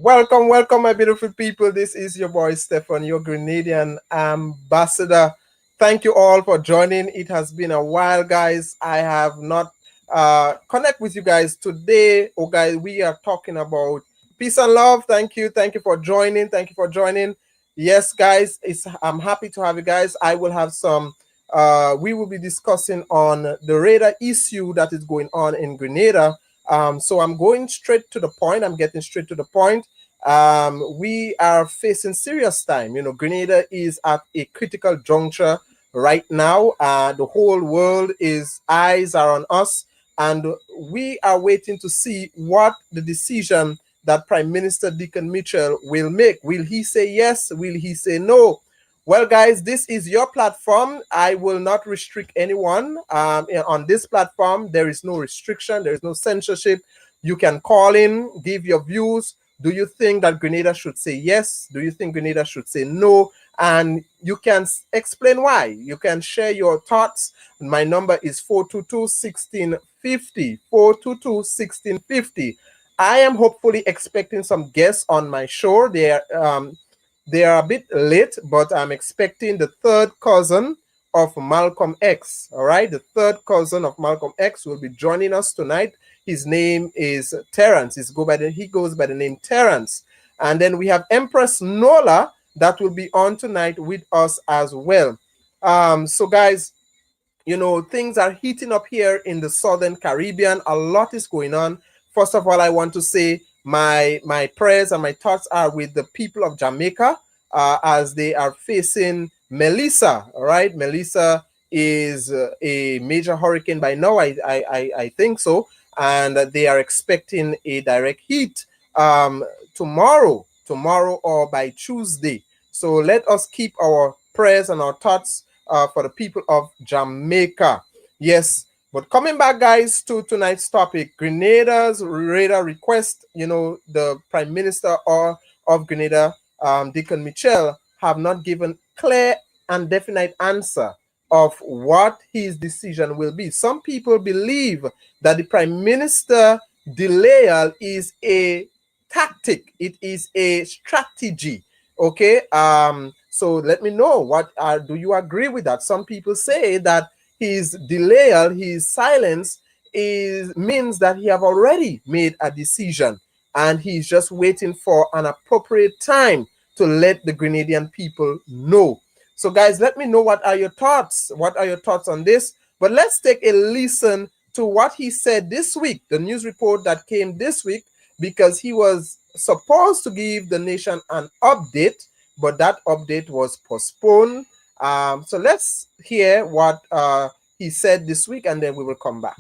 Welcome, welcome, my beautiful people. This is your boy Stefan, your Grenadian ambassador. Thank you all for joining. It has been a while, guys. I have not connect with you guys today. Oh, guys, we are talking about peace and love. Thank you for joining. Thank you for joining. Yes, guys, I'm happy to have you guys. I will have some. We will be discussing on the radar issue that is going on in Grenada. So I'm going straight to the point. I'm getting straight to the point. We are facing serious time. You know, Grenada is at a critical juncture right now. The whole world is eyes are on us, and we are waiting to see what the decision that Prime Minister Dickon Mitchell will make. Will he say yes? Will he say no? Well, guys, this is your platform. I will not restrict anyone. On this platform, there is no restriction, there is no censorship. You can call in, give your views. Do you think that Grenada should say yes? Do you think Grenada should say no? And you can explain why. You can share your thoughts. My number is 422-1650. 422-1650. I am hopefully expecting some guests on my show. They are a bit late, but I'm expecting the third cousin of Malcolm X. All right, the third cousin of Malcolm X will be joining us tonight. His name is Terrence. He goes by the name Terrence. And then we have Empress Nola that will be on tonight with us as well. So guys, you know, things are heating up here in the Southern Caribbean. A lot is going on. First of all, I want to say my prayers and my thoughts are with the people of Jamaica as they are facing Melissa. All right, Melissa is a major hurricane by now. I think so, and they are expecting a direct hit tomorrow or by Tuesday. So let us keep our prayers and our thoughts for the people of Jamaica. Yes. But coming back, guys, to tonight's topic, Grenada's radar request, you know, the Prime Minister of Grenada, Dickon Mitchell, have not given clear and definite answer of what his decision will be. Some people believe that the Prime Minister denial is a tactic. It is a strategy. Okay. So let me know do you agree with that? Some people say that his denial, his silence means that he have already made a decision and he's just waiting for an appropriate time to let the Grenadian people know. So guys, let me know what are your thoughts. What are your thoughts on this? But let's take a listen to what he said this week, the news report that came this week, because he was supposed to give the nation an update, but that update was postponed. So let's hear what he said this week, and then we will come back.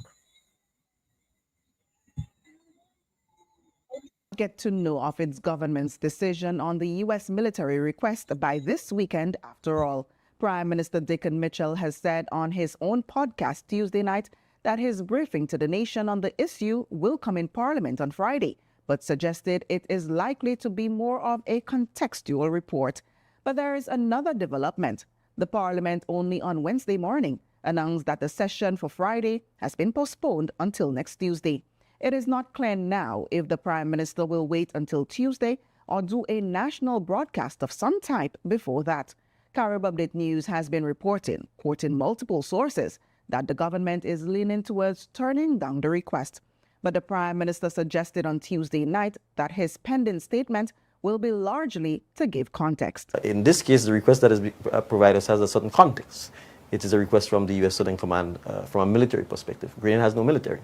Get to know of its government's decision on the U.S. military request by this weekend, after all. Prime Minister Dickon Mitchell has said on his own podcast Tuesday night that his briefing to the nation on the issue will come in Parliament on Friday, but suggested it is likely to be more of a contextual report. But there is another development. The Parliament only on Wednesday morning announced that the session for Friday has been postponed until next Tuesday. It is not clear now if the Prime Minister will wait until Tuesday or do a national broadcast of some type before that. Carib Update News has been reporting, quoting multiple sources, that the government is leaning towards turning down the request. But the Prime Minister suggested on Tuesday night that his pending statement will be largely to give context. In this case, the request that is provided has a certain context. It is a request from the U.S. Southern Command from a military perspective. Grenada has no military.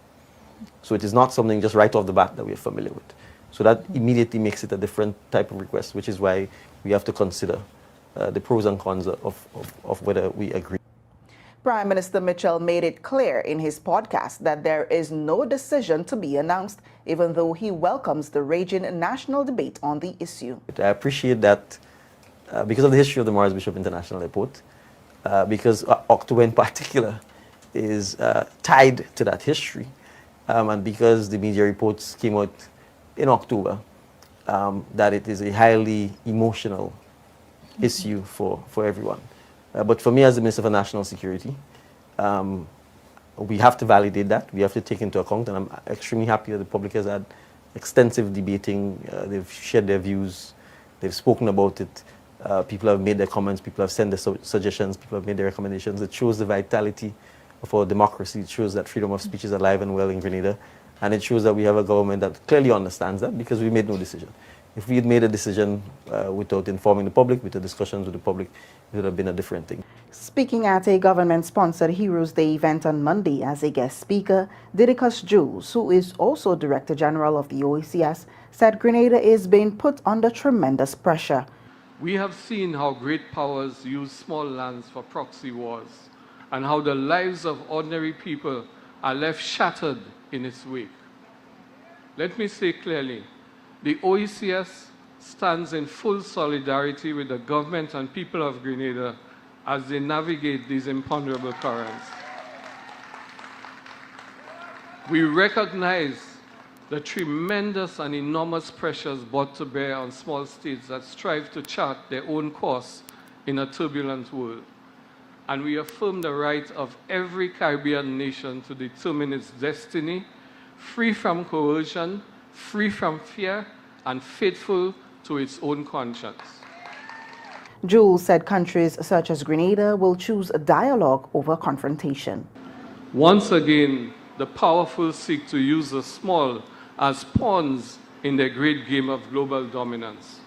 So it is not something just right off the bat that we're familiar with. So that immediately makes it a different type of request, which is why we have to consider the pros and cons of whether we agree. Prime Minister Mitchell made it clear in his podcast that there is no decision to be announced, even though he welcomes the raging national debate on the issue. I appreciate that because of the history of the Morris Bishop International Airport, because October in particular is tied to that history, and because the media reports came out in October, that it is a highly emotional issue for everyone. But for me as the Minister for National Security, we have to validate that. We have to take into account, and I'm extremely happy that the public has had extensive debating. They've shared their views. They've spoken about it. People have made their comments. People have sent their suggestions. People have made their recommendations. It shows the vitality of our democracy. It shows that freedom of speech is alive and well in Grenada. And it shows that we have a government that clearly understands that, because we made no decision. If we had made a decision without informing the public, without discussions with the public, it would have been a different thing. Speaking at a government-sponsored Heroes Day event on Monday as a guest speaker, Dickon, who is also Director General of the OECS, said Grenada is being put under tremendous pressure. We have seen how great powers use small lands for proxy wars, and how the lives of ordinary people are left shattered in its wake. Let me say clearly, the OECS stands in full solidarity with the government and people of Grenada as they navigate these imponderable currents. We recognize the tremendous and enormous pressures brought to bear on small states that strive to chart their own course in a turbulent world. And we affirm the right of every Caribbean nation to determine its destiny, free from coercion, free from fear, and faithful to its own conscience. Jules said countries such as Grenada will choose dialogue over confrontation. Once again, the powerful seek to use the small as pawns in their great game of global dominance.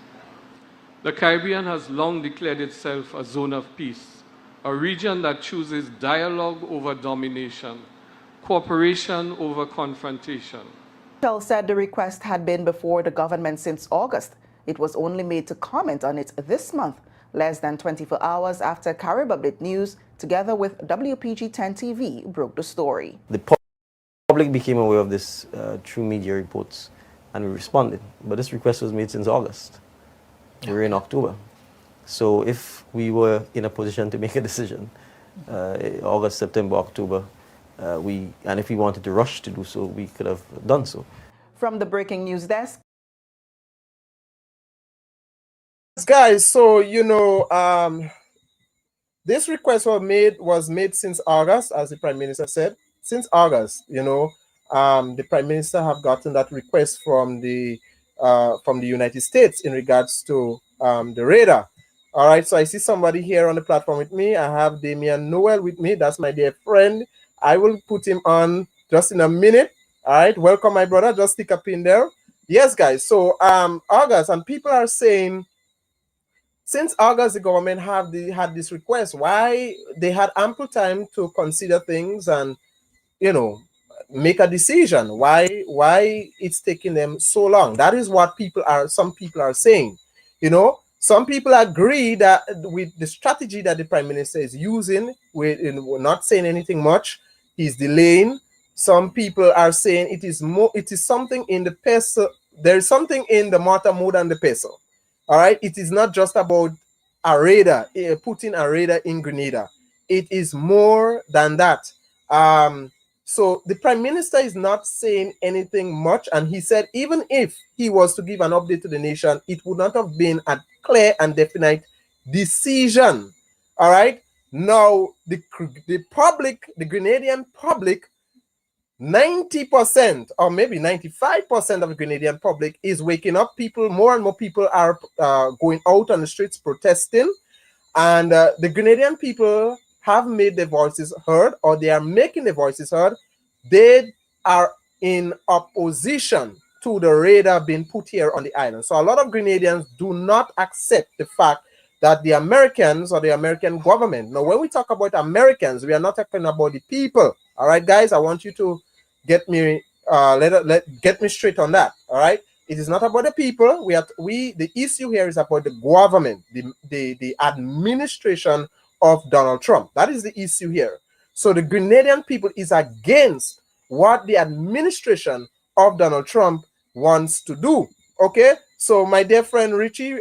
The Caribbean has long declared itself a zone of peace, a region that chooses dialogue over domination, cooperation over confrontation. Michel said the request had been before the government since August. It was only made to comment on it this month, less than 24 hours after Carib Update News, together with WPG-10 TV, broke the story. The public became aware of this through media reports, and we responded. But this request was made since August. We're in October. So if we were in a position to make a decision, August, September, October, and if we wanted to rush to do so, we could have done so. From the Breaking News Desk. Guys, so this request was made since August, as the Prime Minister said. Since August, the Prime Minister have gotten that request from the United States in regards to the radar. All right, so I see somebody here on the platform with me. I have Damian Noel with me. That's my dear friend. I will put him on just in a minute. All right, welcome, my brother. Just stick a pin there. Yes, guys. So August, and people are saying, since August, the government had this request. Why? They had ample time to consider things and make a decision. Why it's taking them so long? That is what some people are saying. Some people agree that with the strategy that the Prime Minister is using, we're not saying anything much, he's delaying. Some people are saying it is something in the peso. There is something in the mortar more than the peso. All right, it is not just about a radar, putting a radar in Grenada. It is more than that. So the Prime Minister is not saying anything much, and he said even if he was to give an update to the nation, it would not have been a clear and definite decision. All right. Now the public, the Grenadian public, 90% or maybe 95% of the Grenadian public is waking up. More and more people are going out on the streets protesting, and the Grenadian people have made their voices heard, or they are making their voices heard. They are in opposition to the radar being put here on the island. So a lot of Grenadians do not accept the fact that the Americans or the American government. Now, when we talk about Americans, we are not talking about the people. All right, guys, I want you to get me get me straight on that. All right, it is not about the people. The issue here is about the government, the administration of Donald Trump. That is the issue here. So the Grenadian people is against what the administration of Donald Trump wants to do. Okay, so my dear friend Richie,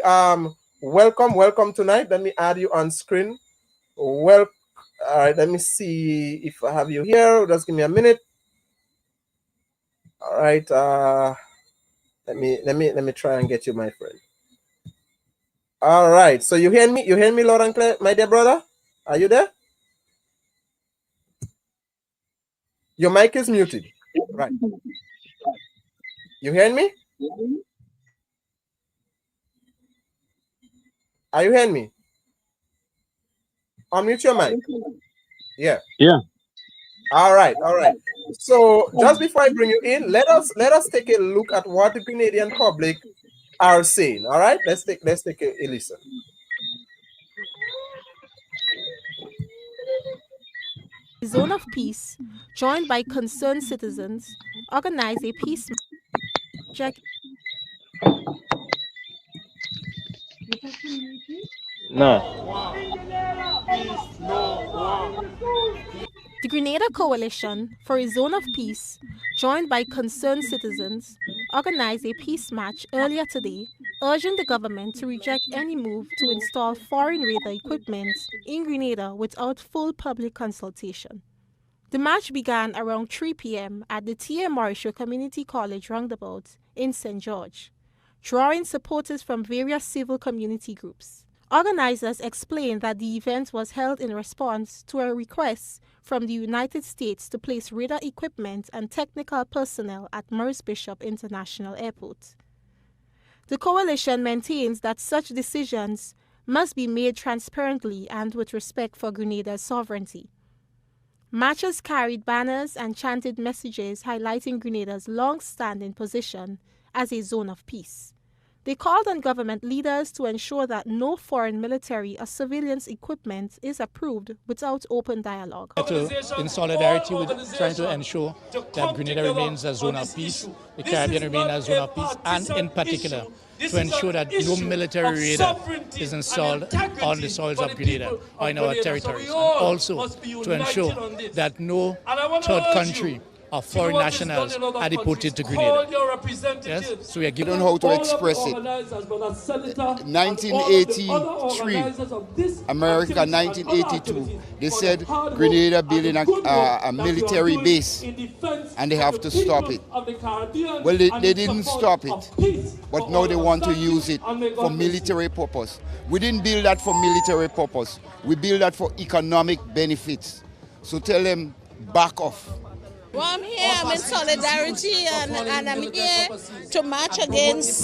welcome tonight. Let me add you on screen. Well, all right, let me see if I have you here. Just give me a minute. All right, let me try and get you, my friend. All right, so you hear me loud and clear, my dear brother? Are you there? Your mic is muted. Right. You hearing me? Are you hearing me? Unmute your mic. Yeah. Yeah. All right. All right. So just before I bring you in, let us take a look at what the Grenadian public are saying. All right. Let's take a listen. Zone of Peace, joined by concerned citizens, organized a peace project. No. The Grenada Coalition for a Zone of Peace, joined by concerned citizens, organized a peace march earlier today, urging the government to reject any move to install foreign radar equipment in Grenada without full public consultation. The march began around 3 p.m. at the T.A. Mauricio Community College roundabout in St. George, drawing supporters from various civil community groups. Organizers explained that the event was held in response to a request from the United States to place radar equipment and technical personnel at Maurice Bishop International Airport. The coalition maintains that such decisions must be made transparently and with respect for Grenada's sovereignty. Marchers carried banners and chanted messages highlighting Grenada's long-standing position as a zone of peace. They called on government leaders to ensure that no foreign military or civilians' equipment is approved without open dialogue. In solidarity with trying to ensure that Grenada remains a zone of peace, the Caribbean remains a zone of peace, and in particular to ensure that no military radar is installed on the soils of Grenada or in our territories, and also to ensure that no third country of foreign nationals are deported to Grenada. Yes? So we are I don't know how to express it. 1983, America 1982, they said Grenada building a military base and they have to stop it. Well, they didn't stop it, but now they want to use it for military purpose. We didn't build that for military purpose. We build that for economic benefits. So tell them, back off. Well, I'm here, I'm in solidarity, and I'm here to march against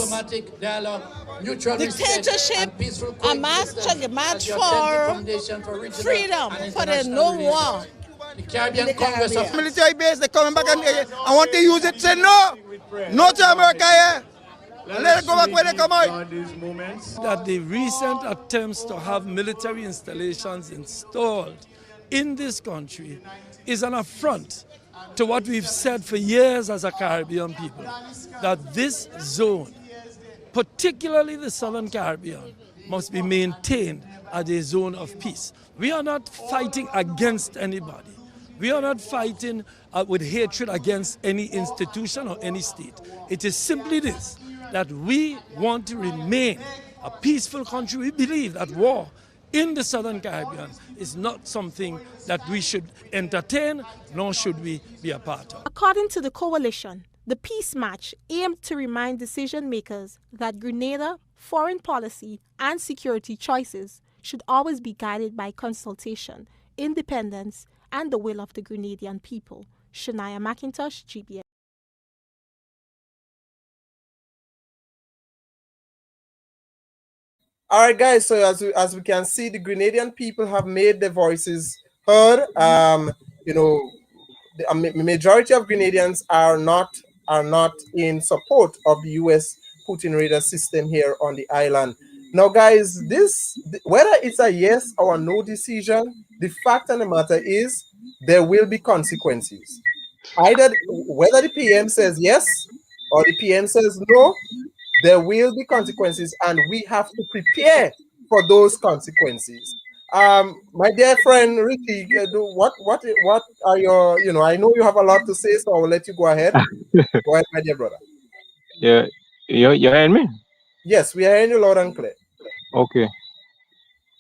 dictatorship. I march for freedom, for the no war. The Caribbean Congress of military base, they're coming back and I want to use it, say no! No to America here! Let it go back where they come out. That the recent attempts to have military installations installed in this country is an affront to what we've said for years as a Caribbean people, that this zone, particularly the Southern Caribbean, must be maintained as a zone of peace. We are not fighting against anybody. We are not fighting with hatred against any institution or any state. It is simply this, that we want to remain a peaceful country. We believe that war in the Southern Caribbean is not something that we should entertain, nor should we be a part of. According to the coalition, the peace march aimed to remind decision makers that Grenada foreign policy and security choices should always be guided by consultation, independence, and the will of the Grenadian people. Shania McIntosh, GBN. All right, guys. So as we can see, the Grenadian people have made their voices heard. You know, the majority of Grenadians are not in support of the U.S. Putin radar system here on the island. Now, guys, whether it's a yes or a no decision, the fact of the matter is there will be consequences. Either whether the PM says yes or the PM says no, there will be consequences, and we have to prepare for those consequences. My dear friend Ricky, what are your, I know you have a lot to say, so I will let you go ahead. Go ahead, my dear brother. Yeah, you're hearing me? Yes, we are hearing you loud and clear. Okay.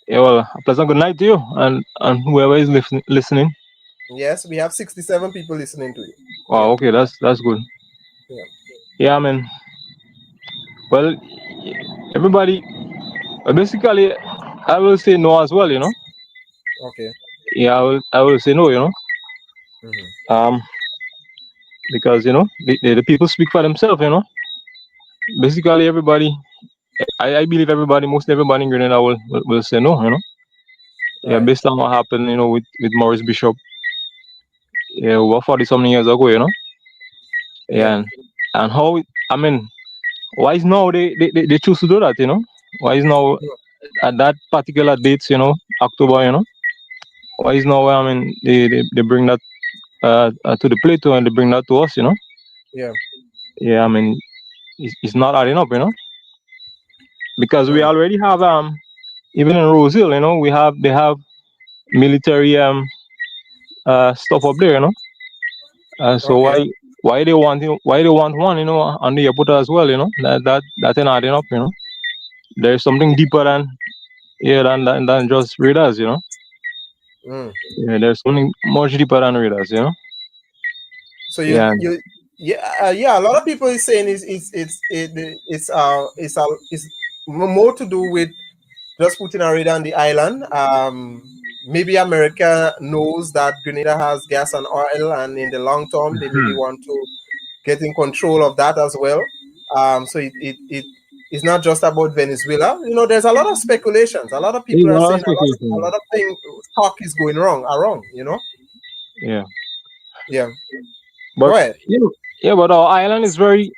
Yeah, well, a pleasant good night to you and whoever is listening. Yes, we have 67 people listening to you. Wow, okay, that's good. Yeah, man. Well, everybody, basically, I will say no as well, Okay. Yeah, I will say no, because the people speak for themselves. Basically, everybody. I believe everybody, most everybody in Grenada will say no. Yeah, Right. based on what happened, with Maurice Bishop, yeah, over 40 something years ago. Yeah. Yeah, and how I mean, why is now they choose to do that? Why is now at that particular dates? October. Why is now? I mean, they bring that to the plate and they bring that to us. Yeah. Yeah, I mean, it's not adding up. Because we Mm. already have even in Rose Hill, they have military stuff up there. So Okay. why they want one, on the airport as well, that ain't adding up. There's something deeper than, yeah, than just radars. Mm. Yeah, there's something much deeper than radars. So Yeah. yeah, a lot of people is saying it's more to do with just putting a radar on the island. Maybe America knows that Grenada has gas and oil, and in the long term, they maybe want to get in control of that as well. So it's not just about Venezuela. There's a lot of speculations. A lot of There's people a are lot of saying a speculation. lot of things talk is going wrong, are wrong. Yeah. Yeah. Go But ahead. but our island is very,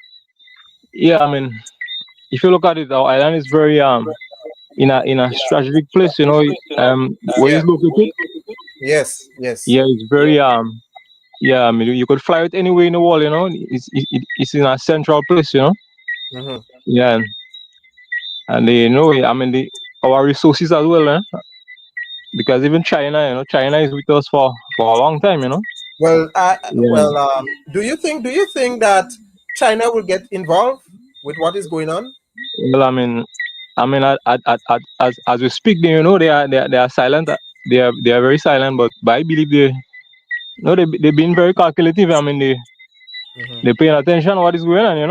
yeah, I mean, if you look at it, our island is very in a strategic place, where Yeah. it's located. Yes. Yes. Yeah, it's very yeah, I mean, you could fly it anywhere in the world. It's in a central place. Hmm. Yeah, and I mean, our resources as well, because even China, China is with us for a long time. Well, Yeah. do you think that China will get involved with what is going on? Well, I mean, as we speak, they are silent. They are very silent, but I believe they've been very calculative. I mean, Hmm. they paying attention to what is going on. Yeah,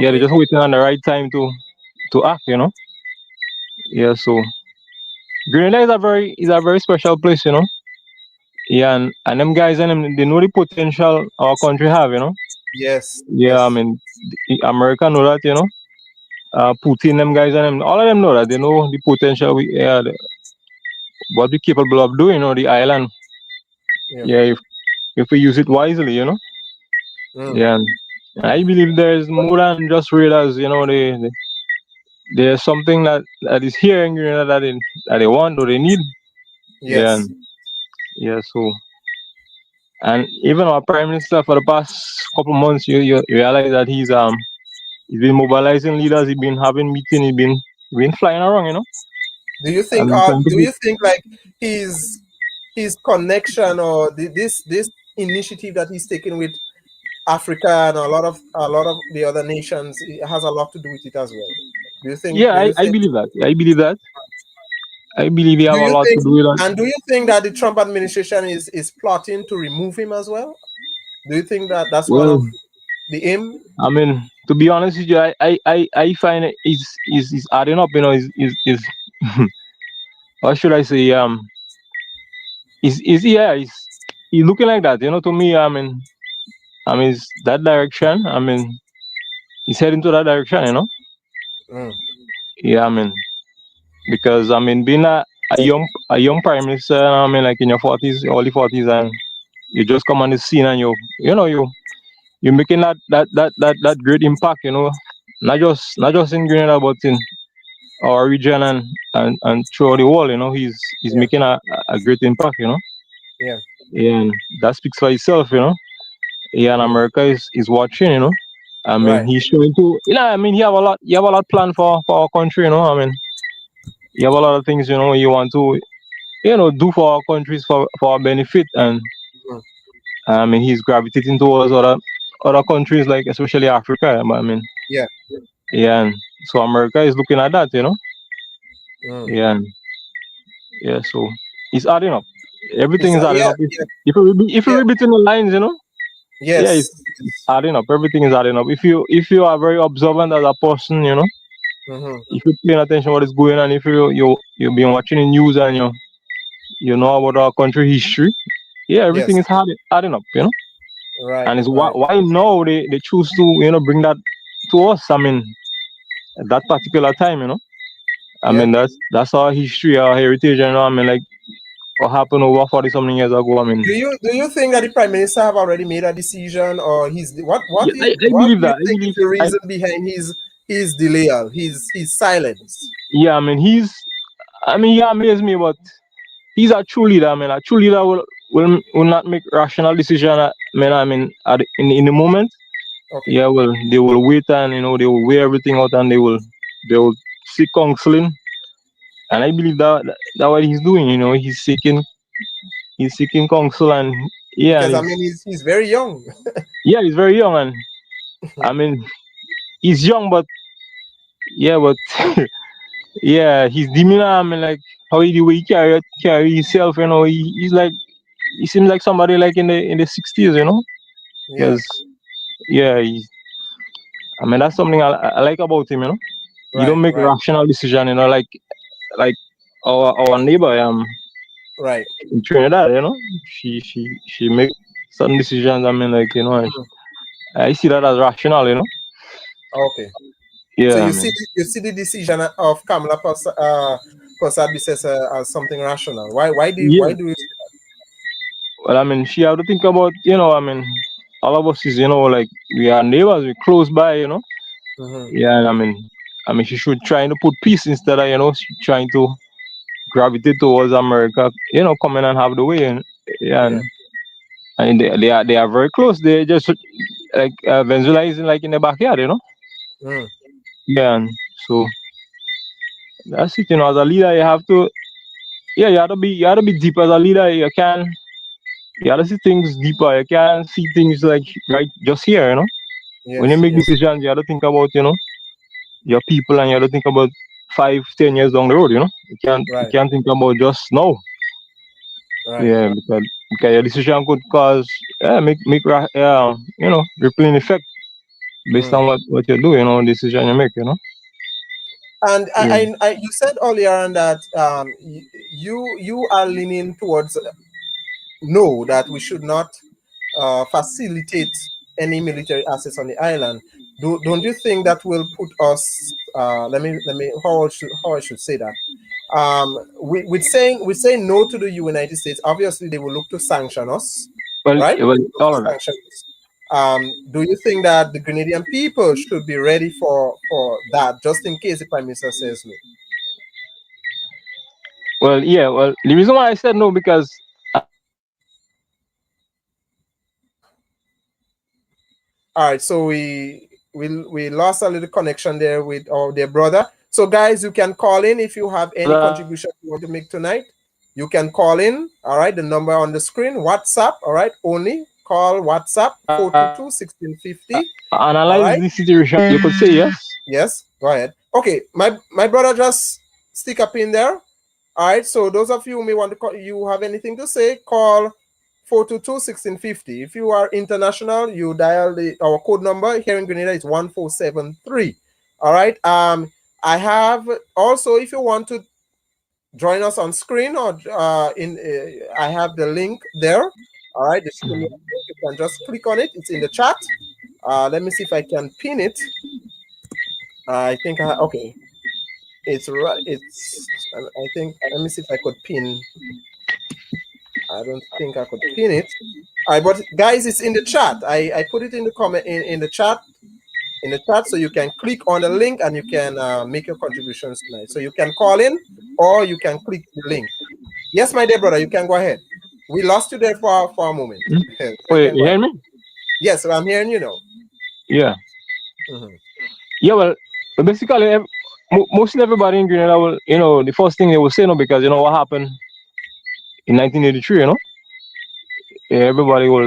they're Okay. just waiting on the right time to act. Yeah, so Grenada is a very special place. Yeah, and them guys and them, they know the potential our country have. Yes. Yeah, I Yes. mean, America know that. Putin, them guys and them, all of them know that. They know the potential what we're capable of doing. The island. Yeah. Yeah, if we use it wisely. Mm. Yeah, and I believe there's more than just radars. There's something that is here in Grenada that they want or they need. Yeah, Yes. yeah. So, and even our prime minister for the past couple months, you realize that he's been mobilizing leaders. He's been having meetings. He's been flying around. Do you I think? mean, trying to Do get, you think like his connection or this initiative that he's taking with Africa and a lot of the other nations, it has a lot to do with it as well? Do you think? yeah, Do you I think? believe that. I believe that. I believe he Do have a you lot to think? do with that. And do you think that the Trump administration is plotting to remove him as well? Do you think that that's one Well, of the aim? I mean, to be honest with you, I find it is adding up. Is what should I say? Is yeah, he's looking like that. To me, I mean, it's that direction. I mean, he's heading to that direction. Mm. Yeah, I mean, because being a young prime minister, like in your 40s, early 40s, and you just come on the scene and you're making that great impact. Not just in Grenada, but in our region and throughout the world. He's Yeah. making a great impact. Yeah. And that speaks for itself. Yeah, and Mm. America is watching. I mean, Right. he's showing to. I mean, he have a lot planned for our country. I mean, you have a lot of things. You want to do for our countries for our benefit, and Mm. I mean, he's gravitating towards other countries, like especially Africa. But I mean, Yeah. yeah, and so America is looking at that. Mm. Yeah, yeah. So it's adding up. Everything It's is adding yeah. up. If Yeah. if you read, if you Yeah. read between the lines, yeah, it's Yes. adding up. Everything is adding up. If you are very observant as a person, Hmm. if you're paying attention what is going on, if you've been watching the news and you know about our country history, yeah, everything Yes. is adding up. Right, And it's right. why now they choose to, bring that to us. I mean, at that particular time, I Yeah. mean, that's our history, our heritage, I mean, like what happened over 40 something years ago. I mean, Do you think that the prime minister have already made a decision, or yeah, I what believe do you that. I think is believe, the reason behind his delay, his silence? yeah, I mean, he amazed me, but he's a true leader. I mean, a true leader will not make rational decision. I mean, in the moment. Okay. Yeah, well, they will wait and they will weigh everything out and they will seek counseling. And I believe that what he's doing. He's seeking counsel and yeah, Because and I mean he's very young. he's very young and I mean he's young, but yeah, but yeah, his demeanor. I mean, like how the way he carry himself. He seems like somebody like in the 60s. Yeah. Because yeah, I mean that's something I like about him. He Right. don't make Right. rational decision. Like our neighbor Right. in Trinidad. She make certain decisions. I mean, like and Mhm. I see that as rational. Okay. So Yeah, I mean, you see the decision of Kamala Prasad as something rational. Why yeah. do you? Well, I mean, she have to think about I mean, all of us is like we are neighbors, we close by. Mhm. Yeah, and I mean, she should try to put peace instead of trying to gravitate towards America. Come in and have the way. And yeah, Yeah. and they are very close. They just like Venezuela is like in the backyard. Mm. Yeah, and so that's it. As a leader, you have to. Yeah, you have to be deep as a leader. You have to see things deeper. You can't see things like right just here. When you Yes. make Yes. decisions, you have to think about your people and you have to think about 5, 10 years down the road. You Right. can't think about just now. Right. Yeah, because your decision could cause rippling effect based Mm. on what you do. Decision you make. And Yeah. you said earlier on that you are leaning towards no, that we should not facilitate any military assets on the island. Don't you think that will put us? Let me how I should say that. With saying no to the United States, obviously they will look to sanction us, Well, right? well, They will look all to of that. sanction us. Do you think that the Grenadian people should be ready for that, just in case the Prime Minister says no? Well, yeah. Well, the reason why I said no because All right, so we lost a little connection there with our dear brother. So guys, you can call in if you have any contribution you want to make tonight. You can call in. All right, the number on the screen, WhatsApp. All right, only call WhatsApp 422-1650. All analyze right. the situation, you could say yes. Yes, go ahead. Okay, my brother just stick up in there. All right, so those of you who may want to call, you have anything to say, call 422-1650. If you are international, you dial our code number here in Grenada is 1473. All right. I have also, if you want to join us on screen or I have the link there. All right, the screen link, you can just click on it. It's in the chat. Let me see if I can pin it. I think okay. It's right. I think. Let me see if I could pin. I don't think I could pin it. All right, but guys, it's in the chat. I put it in the comment in the chat so you can click on the link and you can make your contributions tonight. So you can call in or you can click the link. Yes, my dear brother, you can go ahead. We lost you there for a moment. So you Wait, can you go hear ahead. me? Yes, I'm hearing you now. Yeah. Mhm. Yeah, well, basically, mostly everybody in Grenada will, the first thing they will say no because what happened in 1983. Yeah,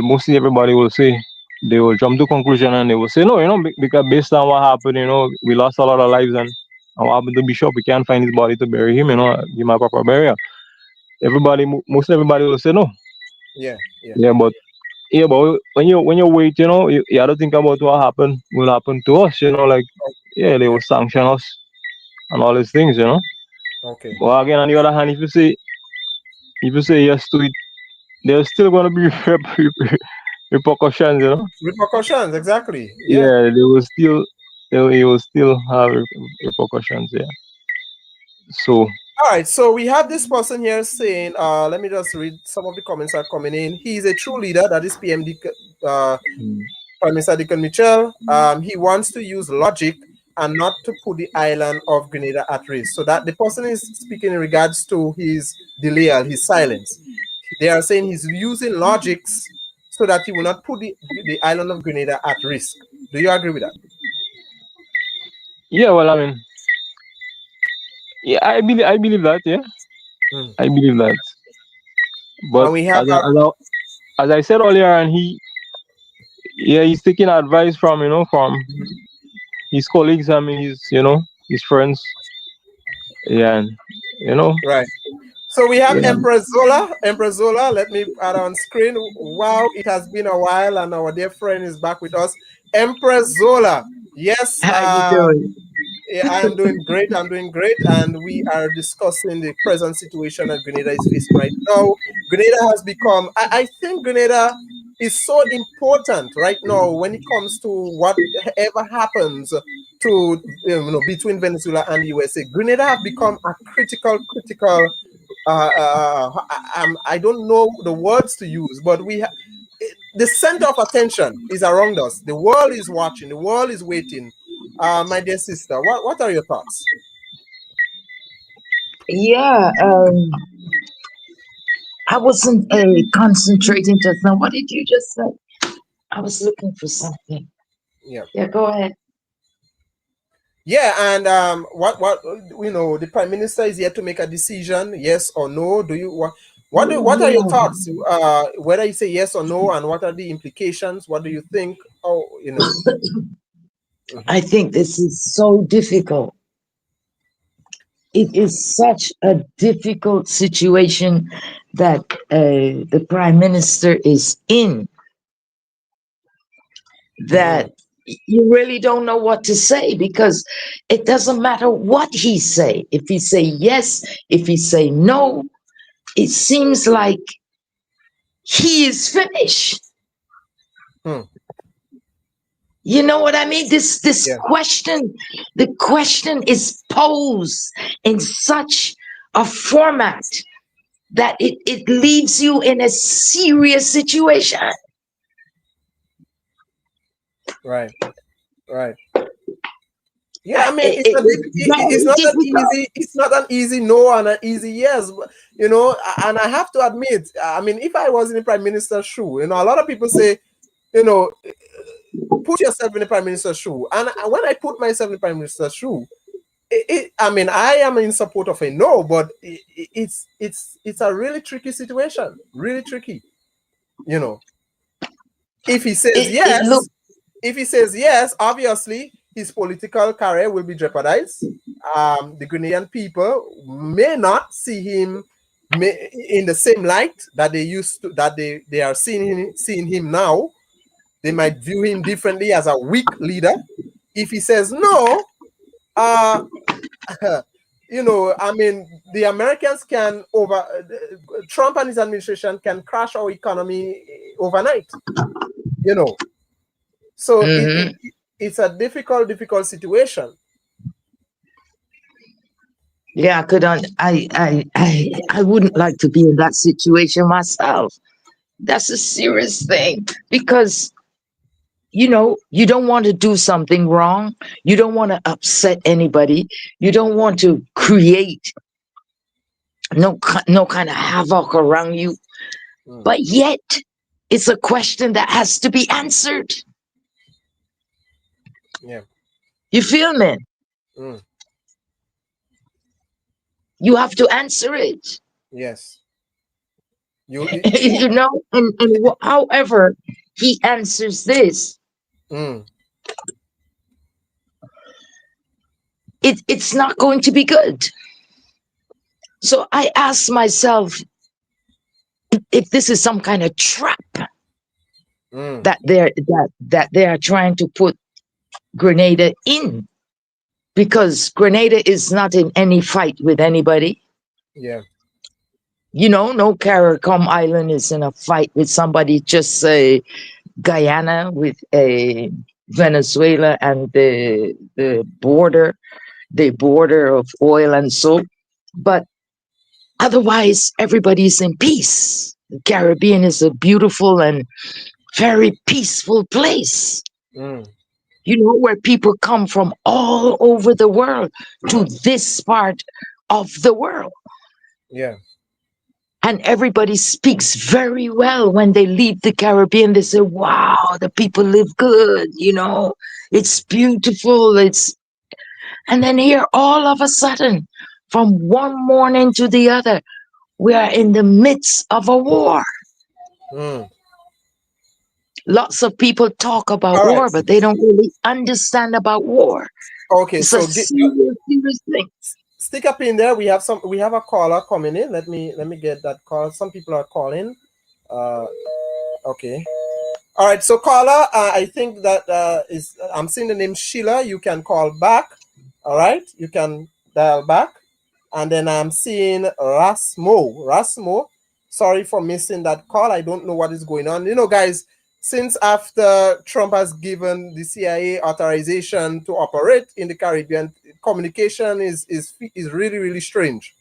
mostly everybody will say they will jump to conclusion and they will say no, because based on what happened, we lost a lot of lives and what happened to Bishop, we can't find his body to bury him, give him a proper burial. Mostly everybody will say no. Yeah, yeah, Yeah, but when you wait, you have to think about what happened will happen to us, like yeah, they yeah. will sanction us and all these things, Okay. But again, on the other hand, if you say yes to it, there's still gonna be repercussions, you know. Repercussions, exactly. Yeah. Yeah, he will still have repercussions. Yeah. So All right, so we have this person here saying, let me just read some of the comments are coming in. He is a true leader, that is Prime Minister Dickon Mitchell. He wants to use logic and not to put the island of Grenada at risk. So that the person is speaking in regards to his delay, his silence. They are saying he's using logics so that he will not put the island of Grenada at risk. Do you agree with that? yeah, well, I mean, yeah, I believe that. Yeah, I believe that. But And we have our, as I said earlier, and he's taking advice from from his colleagues. I mean, his friends. Yeah, and, right. So we have Yeah. Empress Zola. Empress Zola, let me add on screen. Wow, it has been a while, and our dear friend is back with us. Empress Zola. Yes, How you doing? yeah, I am doing great. I'm doing great, and we are discussing the present situation that Grenada is facing right now. Grenada has become. I think Grenada is so important right now when it comes to whatever happens to between Venezuela and the USA. Grenada have become a critical. I don't know the words to use, but the center of attention is around us. The world is watching. The world is waiting. My dear sister, what are your thoughts? Yeah, I wasn't concentrating just now. What did you just say? I was looking for something. Yeah. Yeah, go ahead. Yeah, and the Prime Minister is yet to make a decision, yes or no. Do you what are your thoughts? Whether you say yes or no, and what are the implications? What do you think? Oh, I think this is so difficult. It is such a difficult situation that the Prime Minister is in, that you really don't know what to say, because it doesn't matter what he say. If he say yes, if he say no, it seems like he is finished. You know what I mean? This question, the question is posed in such a format that it leaves you in a serious situation. Right. Yeah, I mean, it's not an easy no and an easy yes, and I have to admit, I mean, if I was in the Prime Minister's shoe, a lot of people say, put yourself in the Prime Minister's shoe. And when I put myself in the Prime Minister's shoe, I mean, I am in support of a no, but it's a really tricky situation, really tricky. If he says yes, obviously his political career will be jeopardized. The Grenadian people may not see him in the same light that they used to, that they are seeing him now. They might view him differently as a weak leader. If he says no, I mean, the Americans Trump and his administration can crash our economy overnight, So it's a difficult situation. Yeah, I wouldn't like to be in that situation myself. That's a serious thing, because you don't want to do something wrong. You don't want to upset anybody. You don't want to create no kind of havoc around you. But yet, it's a question that has to be answered. Yeah. You feel me? You have to answer it. Yes. And however he answers this, it's not going to be good. So I ask myself if this is some kind of trap that they are trying to put Grenada in, because Grenada is not in any fight with anybody. Yeah. No CARICOM Island is in a fight with somebody, just say Guyana, with Venezuela, and the border of oil and so. But otherwise, everybody's in peace. The Caribbean is a beautiful and very peaceful place. Mm. You know, where people come from all over the world to this part of the world. Yeah. And everybody speaks very well when they leave the Caribbean. They say, wow, the people live good, you know, it's beautiful. And then here, all of a sudden, from one morning to the other, we are in the midst of a war. Mm. Lots of people talk about All right. war, but they don't really understand about war. Okay. It's a So serious, serious thing. stick up in there. We have a caller coming in. Let me get that call. Some people are calling. Okay. All right. So caller, I think that I'm seeing the name Sheila. You can call back. All right. You can dial back. And then I'm seeing Rasmo. Sorry for missing that call. I don't know what is going on. You know, guys, since after Trump has given the CIA authorization to operate in the Caribbean, communication is really, really strange.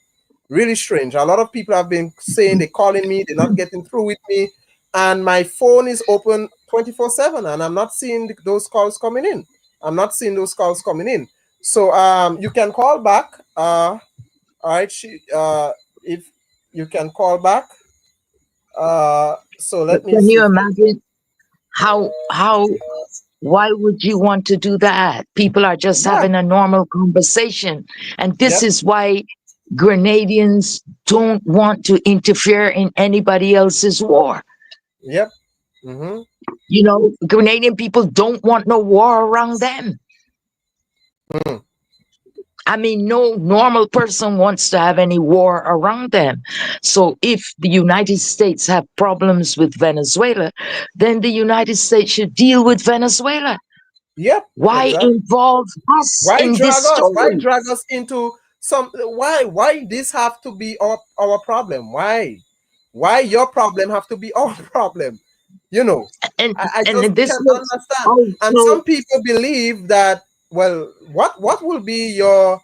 Really strange. A lot of people have been saying they're calling me, they're not getting through with me, and my phone is open 24/7, and I'm not seeing those calls coming in. I'm not seeing those calls coming in. So you can call back. All right, if you can call back. So But let me can see. you imagine why would you want to do that? People are just Yeah. having a normal conversation. And this Yep. is why Grenadians don't want to interfere in anybody else's war. Yep. Mm-hmm. You know, Grenadian people don't want no war around them. Mm. I mean, no normal person wants to have any war around them. So if the United States have problems with Venezuela, then the United States should deal with Venezuela. Yep. Why Exactly. involve us Why in this drag us? Why story? drag us into some? Why this have to be our problem? Why your problem have to be our problem? You know, And I just this can't was understand. And also, some people believe that, well, what will be your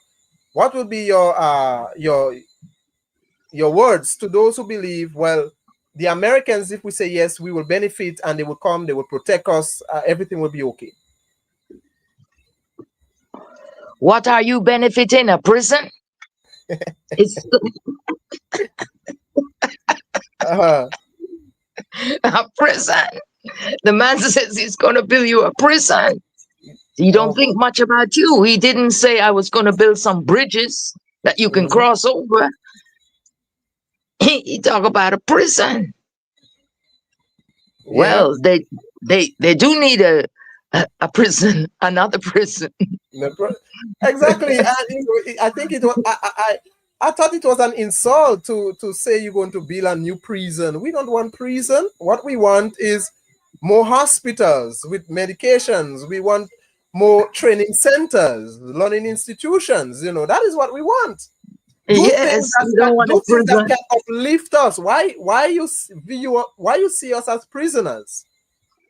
your words to those who believe, well, the Americans, if we say yes, we will benefit, and they will come, they will protect us, everything will be okay. what are you benefiting? A prison? It's Uh-huh. a prison. The man says he's going to build you a prison. He don't Oh think boy. much about you. He didn't say I was going to build some bridges that you can Mhm. cross over. He talk about a prison. Yeah. Well, they do need a prison, another prison. Exactly. And I think it was. I thought it was an insult to say you're going to build a new prison. We don't want prison. What we want is more hospitals with medications. We want more training centers, learning institutions. You know, that is what we want. Do things Yes, that you don't want a do things that prison. can uplift us. Why you see us as prisoners?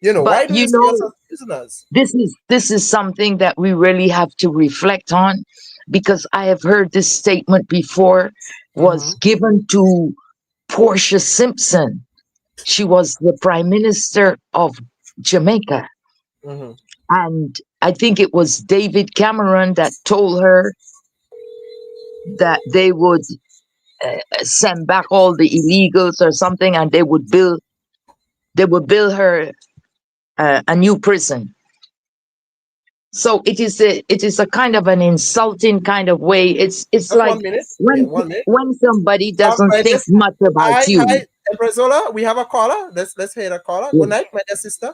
You know, But why do you you see us know, as prisoners? this is something that we really have to reflect on, because I have heard this statement before was Mm-hmm. given to Portia Simpson. She was the Prime Minister of Jamaica. Mm-hmm. And I think it was David Cameron that told her that they would send back all the illegals or something, and they would build her a new prison. So it is a kind of an insulting kind of way. It's Just like 1 minute. Yeah, when 1 minute. when somebody doesn't My dear, think much about hi, you. Emprezola. We have a caller. Let's hear the caller. Good night, my dear sister.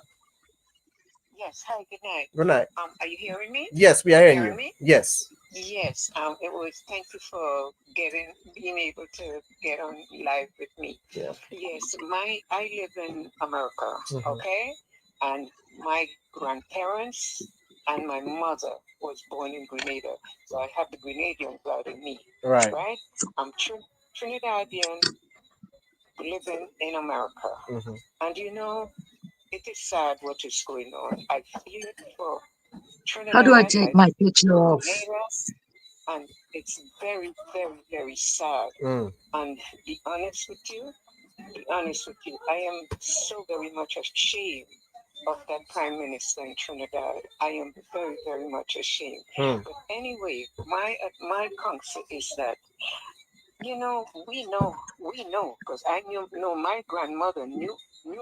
Yes, hi, good night. Good night. Are you hearing me? Yes, we are hearing you. Me? Yes. Yes, it was, thank you for being able to get on live with me. Yeah. Yes, I live in America, Mhm. okay? And my grandparents and my mother was born in Grenada. So I have the Grenadian blood in me, Right. right? I'm Trinidadian living in America. Mhm. And you know, it is sad what is going on. I feel it for How do I Trinidad, take I my feel it picture for off? Grenada, and it's very, very, very sad. Mm. And be honest with you, I am so very much ashamed of that prime minister in Trinidad. I am very, very much ashamed. Mm. But anyway, my counsel is that we know, because I know my grandmother knew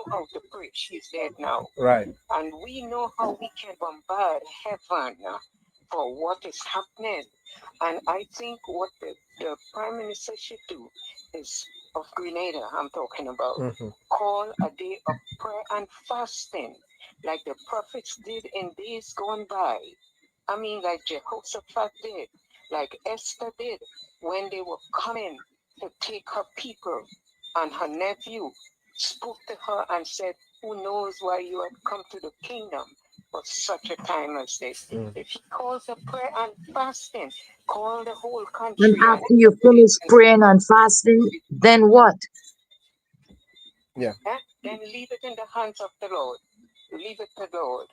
how to pray. She's dead now, Right. and we know how we can bombard heaven for what is happening. And I think what the prime minister should do is of Grenada. I'm talking about Mm-hmm. call a day of prayer and fasting, like the prophets did in days gone by. I mean, like Jehoshaphat did, like Esther did, when they were coming to take her people, and her nephew spoke to her and said, "Who knows why you have come to the kingdom for such a time as this?" Mm. If he calls a prayer and fasting, call the whole And country and after you everybody finish and say, praying and fasting, then what? Yeah. then leave it in the hands of the Lord. Leave it to the Lord.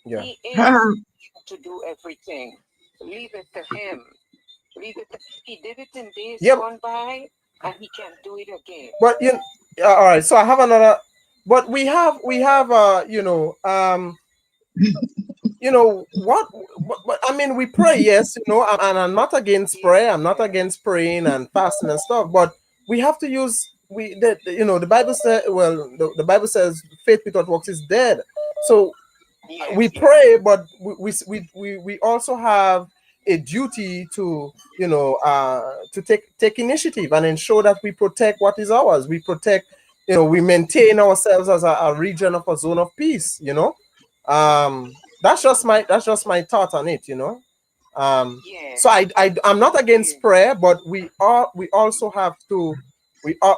Yeah. He is to do everything. Leave it to him. He did it in days Yeah. gone by, and he can do it again. But all right. So I have another. But we have what I mean, we pray, yes, and I'm not against prayer. I'm not against praying and fasting and stuff, but we have to use the Bible says, well, the Bible says faith without works is dead. So we pray, but we also have a duty to to take initiative and ensure that we protect what is ours. We protect, we maintain ourselves as a region of a zone of peace. That's just my thought on it. So I'm not against prayer, but we also have to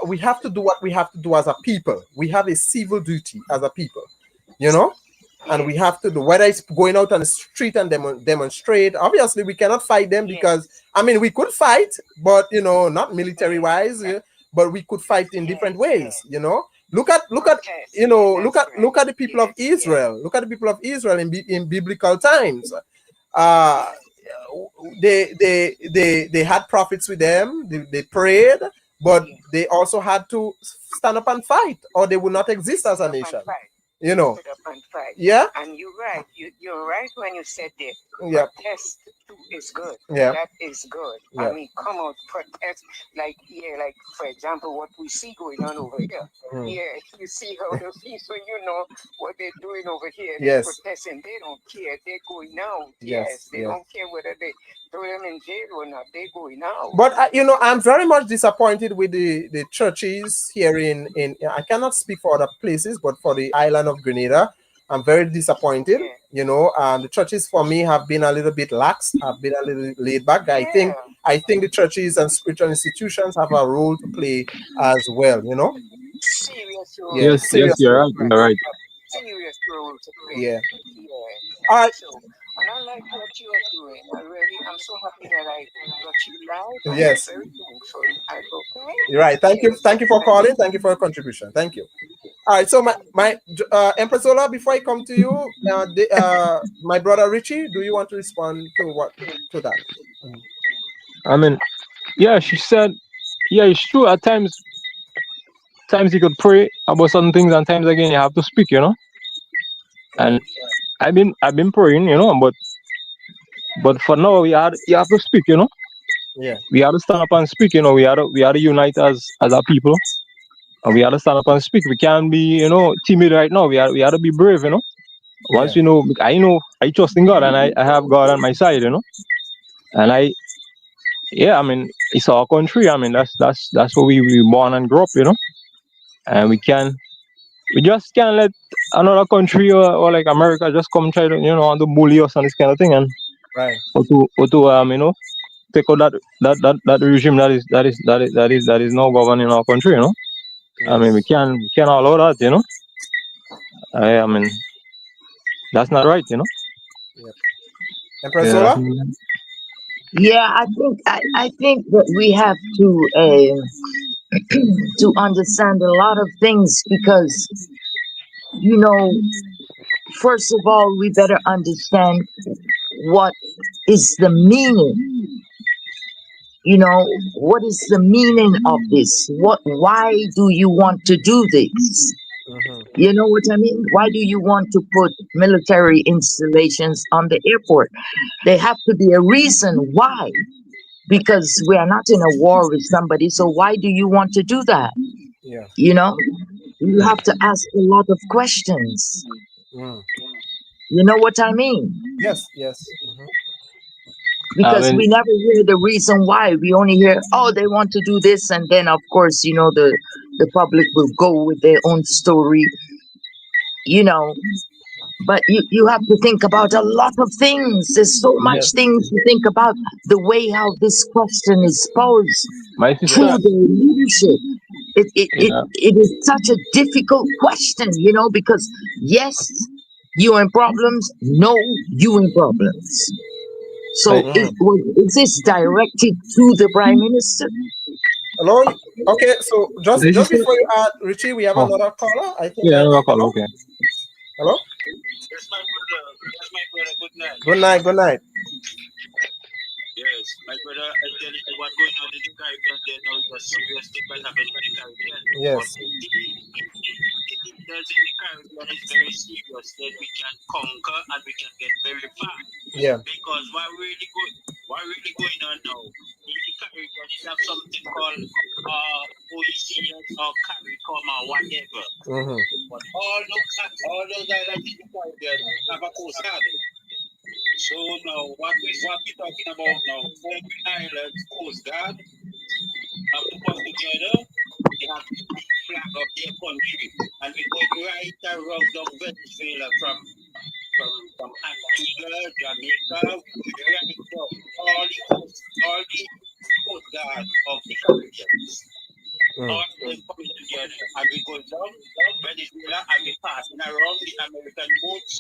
we have to do what we have to do as a people. We have a civil duty as a people, and we have to do, whether it's going out on the street and demonstrate. Obviously we cannot fight them, because I mean, we could fight, but not military wise, but we could fight in different ways. Look at look at the people of Israel. Look at the people of Israel in biblical times. uh they had prophets with them. They prayed, but they also had to stand up and fight, or they would not exist as a nation. Stood up and fight. Yeah. And you're right. You're right when you said that. Yeah. Protest too is good. Yeah. That is good. Yeah. I mean, come out, protest. Like for example, what we see going on over here. Mm. Yeah, you see how the people, what they're doing over here. They're Yes. protesting. They don't care. They're going out. Yes, They yes. don't care whether they throw them in jail or not. They're going out. But I'm very much disappointed with the churches here in I cannot speak for other places, but for the island of Grenada, I'm very disappointed. The churches for me have been a little bit lax, have been a little laid back. I think the churches and spiritual institutions have a role to play as well. Serious role. Yeah, Yes, serious you're role. right. You're right. Serious role to play. Yeah. Yeah. All right. So, and I like what you are doing. I'm so happy that I got you live. And Yes. I'm very thankful. Okay. You're right. Thank you for calling. Thank you for your contribution. Thank you. All right. So my Empress Ola, before I come to you, my brother Richie, do you want to respond to that? I mean, yeah, she said, yeah, it's true. At times you could pray about certain things, and times again you have to speak. And I've been praying, but for now you have to speak. Yeah. We have to stand up and speak. We have to unite as a people, and we have to stand up and speak. We can't be timid right now. We have to be brave. Once I trust in God, and I have God on my side. And I mean, it's our country. I mean, that's where we born and grow up. And we just can't let another country or like America just come try to want to bully us and this kind of thing, and Right. or to take out that regime that is now governing our country. I mean, we can't allow that. I mean, that's not right. Yep. Empress Yeah. Ola? Yeah, I think that we have to to understand a lot of things, because you know, first of all, we better understand what is the meaning. You know, what is the meaning of this? Why do you want to do this? Mm-hmm. You know what I mean? Why do you want to put military installations on the airport? There have to be a reason why, because we are not in a war with somebody. So why do you want to do that? Yeah. You know, you have to ask a lot of questions. Mm. You know what I mean? Yes, yes. Mm-hmm. I Because mean, we never hear the reason why. We only hear, oh, they want to do this, and then of course, you know, the public will go with their own story. You know, but you have to think about a lot of things. There's so much Yes. things to think about. The way how this question is posed my Yes. sister, through the leadership. yeah, It is such a difficult question, you know, because yes, you in problems. No, you in problems. my So Mm-hmm. is this directed to the prime minister? Hello. Okay. So my just sister. before you add, Richie, we have Oh, another caller. I think. yeah, no call. Hello. Okay. Hello. Yes, my brother. Yes, my brother. Good night. Good night. Good night. Yes, my brother. I tell you what's going on in the Caribbean. There now is a serious thing that happened in the Caribbean. But Yes. the leaders in the Caribbean is very serious. That we can conquer and we can get very far. Yeah. Because what really going on now in the Caribbean is have something called OECS or CARICOM or whatever. Mm-hmm. But all those islands in the Caribbean have a coast guard. So now what we talking about now? Every island coast guard have to come together. They have the big flag of their country, and we going right around the Venezuela from Antigua, Jamaica, right down all the coast guard of the Caribbean. Mm. All of them coming together, and we go down Venezuela, and we passing around the American boats,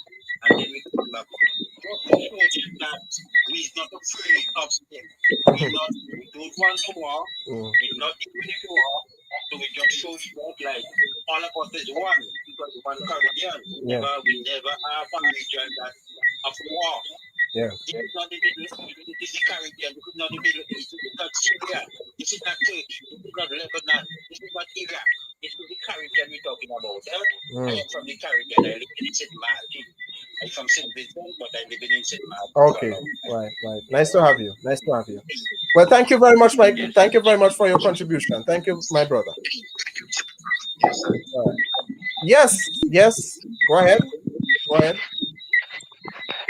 and then we come back up. Just to show them that we is not afraid of them. We don't want to war. Mm. We're not even in war. So we just show you that like all of us is one because one Caribbean. Yeah. We never have a region that of war. Yeah. This is not the Middle East, this is the Caribbean, this is not the Middle East, this is not Syria, this is not Turkey, this is not Lebanon, this is not Iraq, this is the Caribbean we're talking about. I am from the Caribbean, I live in St. Martin. I'm from St. Vincent, but I live in St. Martin for a Okay. long time. Right. Right. Nice to have you. Nice to have you. Well, thank you very much, Mike. Thank you very much for your contribution. Thank you, my brother. Yes, sir. All right. Yes. Yes. Go ahead. Go ahead.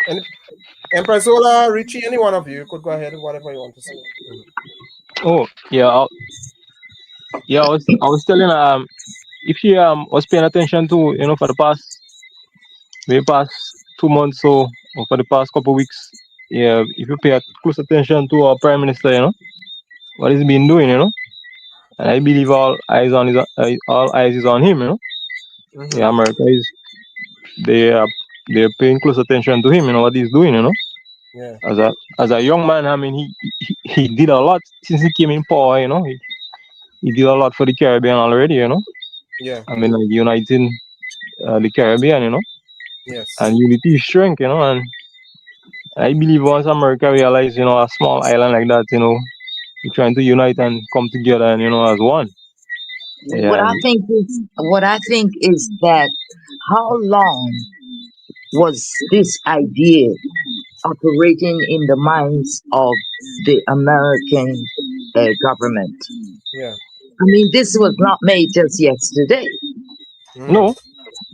And Empress Zola, Richie, any one of you could go ahead. Whatever you want to say. Mhm. Oh, yeah. Yeah. I was telling if you was paying attention to for the past 2 months or for the past couple of weeks, yeah, if you pay close attention to our prime minister, what he's been doing, and I believe all eyes is on him, Mhm. Yeah, America is they are they're paying close attention to him, what he's doing, Yeah. as a young man. I mean, he did a lot since he came in power, he did a lot for the Caribbean already, Yeah. I mean, like uniting the Caribbean, Yes. and unity is strength, and I believe once America realize, a small island like that, we're trying to unite and come together and as one. What Yeah, I think is that how long was this idea operating in the minds of the American government? Yeah. I mean, this was not made just yesterday. Mm. no,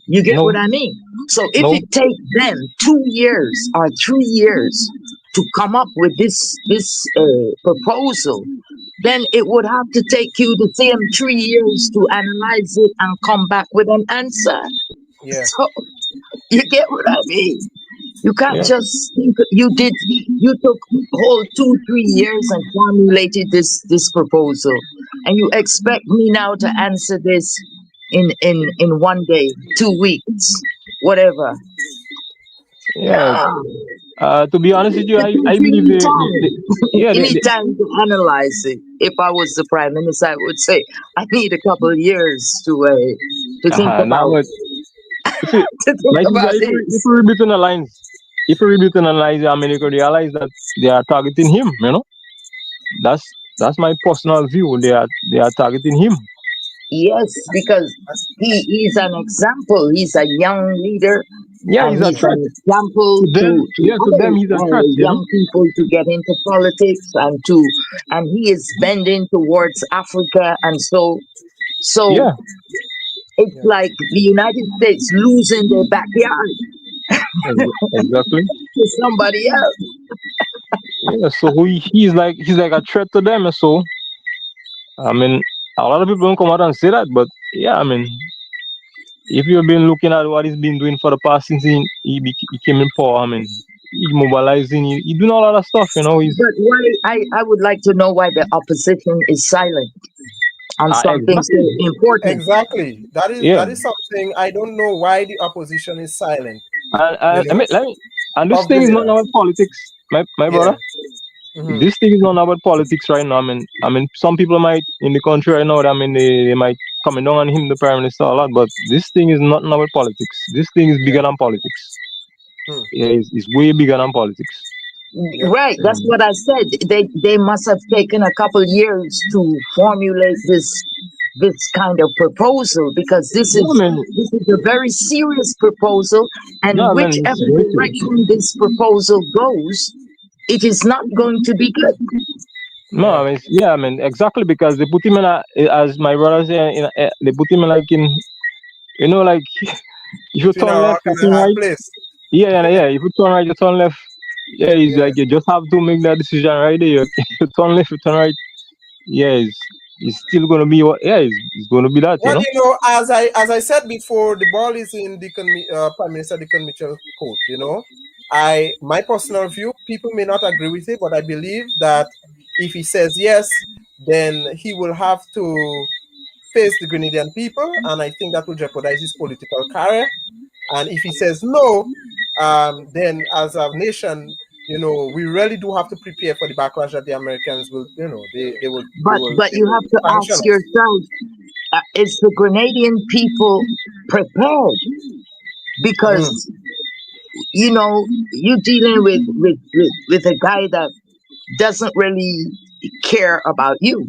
You get no, what I mean? So if no, it takes them 2 years or 3 years to come up with this proposal, then it would have to take you the same 3 years to analyze it and come back with an answer. Yeah. So you get what I mean? You can't yeah, just think you took whole 2 3 years and formulated this proposal, and you expect me now to answer this in one day, 2 weeks, whatever. yeah. No, To be honest with you, I give believe me time. yeah, Give me time to analyze it. If I was the prime minister, I would say I need a couple of years to think nah, about but it. See, to think like about if this. you read between the lines, I mean, you could realize that they are targeting him. You know, that's that's my personal view. They are targeting him. Yes, because he is an example. He's a young leader, Yeah, and he's a he's threat an example to them. to Yeah, to other them, he's a threat. You know. young people to get into politics and he is bending towards Africa, and so Yeah, it's like the United States losing their backyard exactly. to somebody else. Yeah, so he's like a threat to them. So I mean, a lot of people don't come out and say that, but yeah, I mean, if you've been looking at what he's been doing for the past since he came in power, I mean, he mobilizing, he doing all of that stuff. You know, But why I would like to know why the opposition is silent on something so exactly. important. Exactly. Yeah, That is something I don't know why the opposition is silent. and You I know, mean, and this of the thing is not leader. about politics, my Yeah. brother. Hmm. This thing is not about politics right now. I mean, some people might in the country right now. I mean, they might coming down on him, the prime minister, a lot. But this thing is not about politics. This thing is Yeah. bigger than politics. Hmm. Yeah, it's way bigger than politics. Yep. Right, that's Um, what I said. They must have taken a couple years to formulate this kind of proposal, because yeah, I mean, this is a very serious proposal, yeah, and I mean, it's whichever way serious. direction this proposal goes, it is not going to be good. No, Yeah. I mean, yeah, I mean, exactly because they put him in as my brother said, they put him in like in, like if you Between a turn left, rock you and a turn hard right. place. Yeah, yeah, yeah. If you turn right, you turn left. Yeah, it's Yeah. like you just have to make that decision right there. You turn left, you turn right. Yeah, it's still gonna be what? Yeah, it's gonna be that, you Well, know. as I said before, the ball is in Prime Minister Dickon Mitchell's court. My personal view, people may not agree with it, but I believe that if he says yes, then he will have to face the Grenadian people, and I think that will jeopardize his political career. And if he says no, then as a nation, we really do have to prepare for the backlash that the Americans will, they will But you have to sanction ask us. yourself, is the Grenadian people prepared? Mm, Because you're dealing with a guy that doesn't really care about you.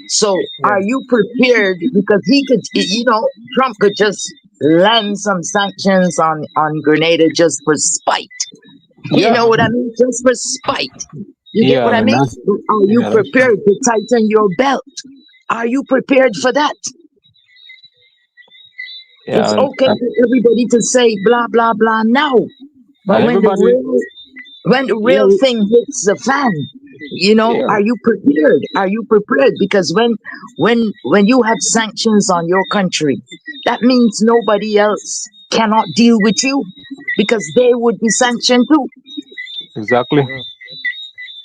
So yeah, are you prepared? Because he could, Trump could just land some sanctions on Grenada just for spite. You Yeah, know what I mean? Just for spite. You get yeah. what I I mean mean? that's Are you yeah, that's true. prepared to tighten your belt? Are you prepared for that? Yeah, It's okay for everybody to say blah blah blah now, but and everybody. when the Yeah, real thing hits the fan, yeah, are you prepared? Are you prepared? Because when you have sanctions on your country, that means nobody else cannot deal with you, because they would be sanctioned too. exactly. mm.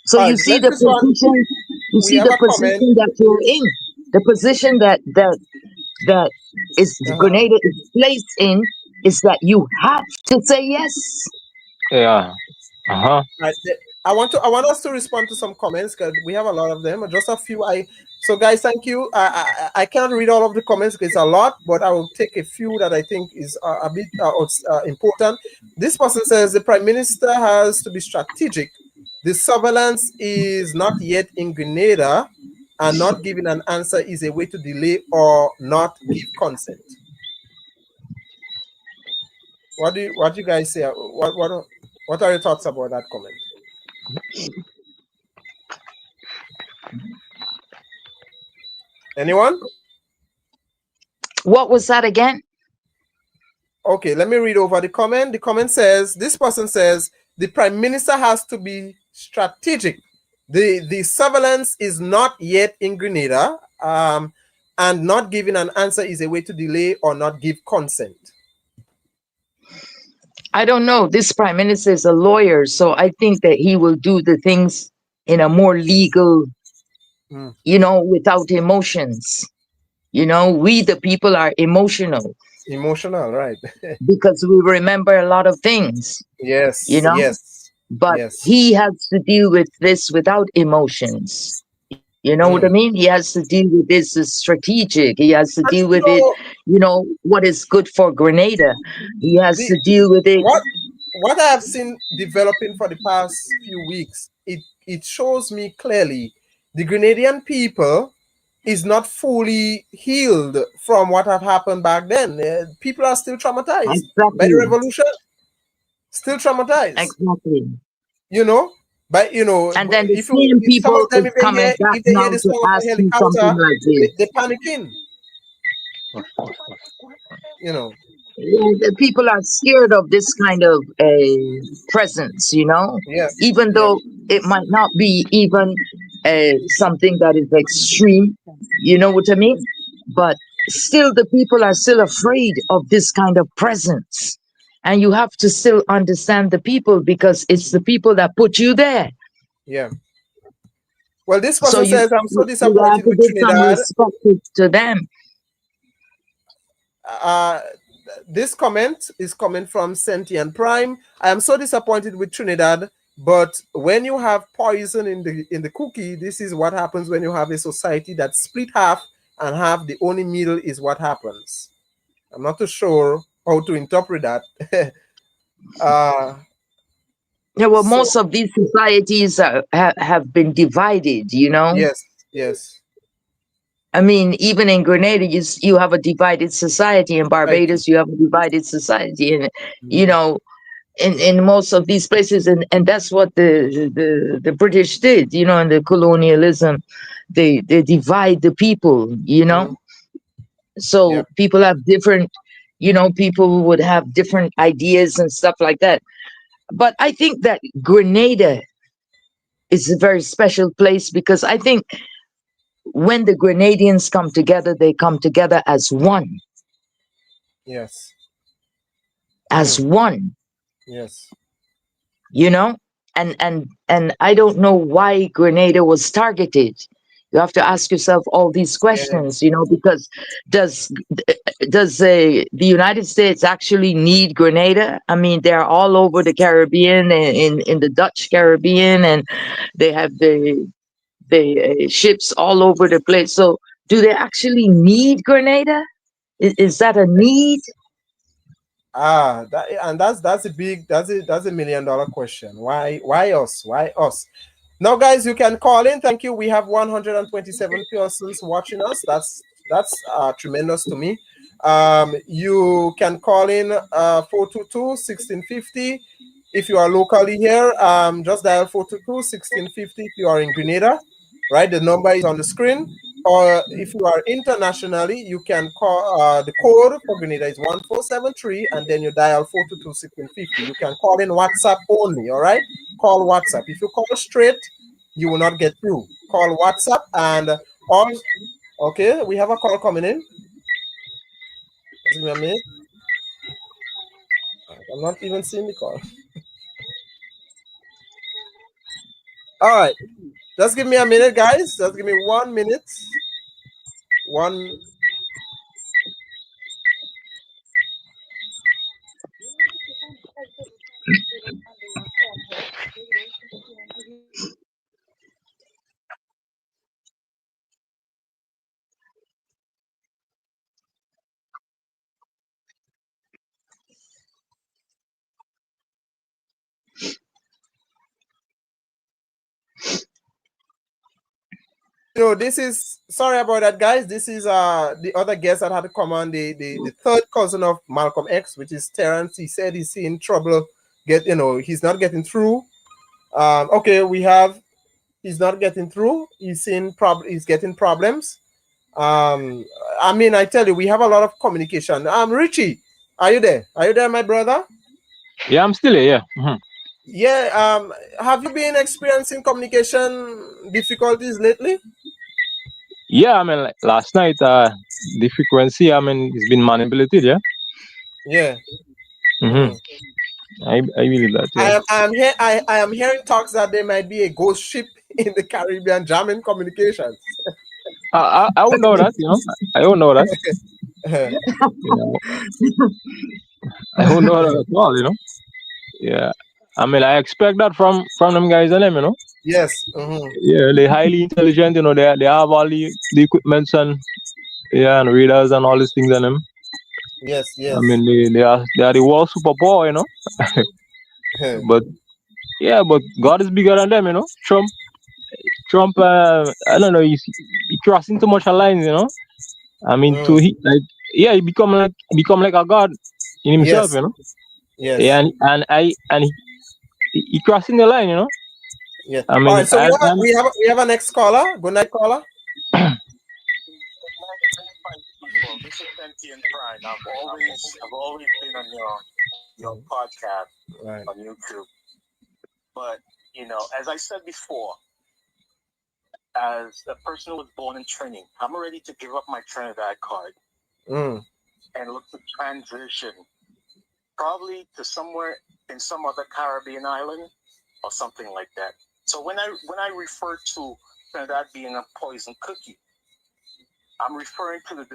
So All you right, see let the this one. position, We have a comment. that you're in, the position that is Uh-huh. Grenada is placed in, is that you have to say yes. Yeah. Uh-huh. Right. I want us to respond to some comments because we have a lot of them. Just a few. So guys, thank you. I cannot read all of the comments because it's a lot, but I will take a few that I think is a bit important. This person says the prime minister has to be strategic. The surveillance is not yet in Grenada, and not giving an answer is a way to delay or not give consent. What do you guys say? What are your thoughts about that comment? Anyone? What was that again? Okay, let me read over the comment. The comment says, this person says, the prime minister has to be strategic. The surveillance is not yet in Grenada, and not giving an answer is a way to delay or not give consent. I don't know. This prime minister is a lawyer, so I think that he will do the things in a more legal, Mm. without emotions. We the people are emotional Emotional, right? because we remember a lot of things, you Yes, know. yes, But yes. he has to deal with this without emotions. You know what I Mm. mean? He has to deal with this as strategic. He has to And deal with it you know, what is good for Grenada. He has The to deal with it. what I have seen developing for the past few weeks, it shows me clearly the Grenadian people is not fully healed from what have happened back then. People are still traumatized by the Exactly. revolution, still traumatized. Exactly. You know, but And then the if same if some people of them is coming back if they hear now the to sound of a ask you something helicopter, like this. they panicking. You know. Yeah, the people are scared of this kind of presence, you know, Yes. even Yes. though it might not be even something that is extreme, you know what I mean? But still, the people are still afraid of this kind of presence. And you have to still understand the people because it's the people that put you there. Yeah. Well, this So person says, I'm so you have disappointed to with give some Trinidad. respect to them. Uh, this comment is coming from Sentient Prime. I am so disappointed with Trinidad, but when you have poison in the cookie, this is what happens when you have a society that's split half and half the only middle is what happens. I'm not too sure how to interpret that. uh, Yeah, well, so most of these societies have been divided, you know. yes, yes, I mean, even in Grenada, you have a divided society. In right. Barbados, you have a divided society, and you Mhm. know, in most of these places, and that's what the British did, you know, in the colonialism, they divide the people, you know. Mhm. So Yep. people have different, you know, people would have different ideas and stuff like that. But I think that Grenada is a very special place because I think when the Grenadians come together, they come together as one, Yes. as Mm. one, Yes. you know? And I don't know why Grenada was targeted. You have to ask yourself all these questions, Yes. you know, because does the United States actually need Grenada? I mean, they're all over the Caribbean and in the Dutch Caribbean, and they have the ships all over the place. So, do they actually need Grenada? Is that a need? And that's a big that's $1 million question. Why us? Why us? Now, guys, you can call in. Thank you. We have 127 persons watching us. That's tremendous to me. You can call in 422-1650 if you are locally here. Just dial 422-1650 if you are in Grenada. Right, the number is on the screen. Or if you are internationally, you can call the code for Grenada is 1473, and then you dial 422-1650. You can call in WhatsApp only. All right, call WhatsApp. If you call straight, you will not get through. Call WhatsApp and all. Okay, we have a call coming in. Just give me a minute. I'm not even seeing the call. All right, just give me a minute, guys. Just give me 1 minute. One. This is sorry about that, guys. This is the other guest that had to come on, the third cousin of Malcolm X, which is Terrence. He said he's in trouble. He's not getting through. Okay, we have he's not getting through. He's getting problems. Um, I mean, I tell you, we have a lot of communication. Richie, are you there? Are you there, my brother? Yeah, I'm still here. Yeah. Yeah. Have you been experiencing communication difficulties lately? Yeah, I mean, like last night, the frequency, I mean, it's been manipulated. Yeah. Yeah. Mm-hmm. Mhm. I believe that. Yeah. I am hearing talks that there might be a ghost ship in the Caribbean jamming communications. I don't know that. You know, I don't know that. You know, I don't know that at all. You know. Yeah. I mean, I expect that from them guys and them. You know. Yes. Mhm. Yeah, they're highly intelligent. You know, they have all the equipments and yeah, and radars and all these things on them. Yes, I yes. mean, they are the world superpower, But yeah, but God is bigger than them, Trump, I don't know, he crossing too much a line, I mean, to Mm. he like, yeah, he become like a god in himself, Yes, Yeah, yes, and he crossing the line. yes. I All mean, right. So we have a next caller. Good night, caller. People, this is Sentient Prime. I've always been on your podcast Right. on YouTube. But as I said before, as a person who was born in Trinidad, I'm ready to give up my Trinidad card Mm. and look to transition probably to somewhere in some other Caribbean island or something like that. So when I refer to Trinidad being a poison cookie, I'm referring to the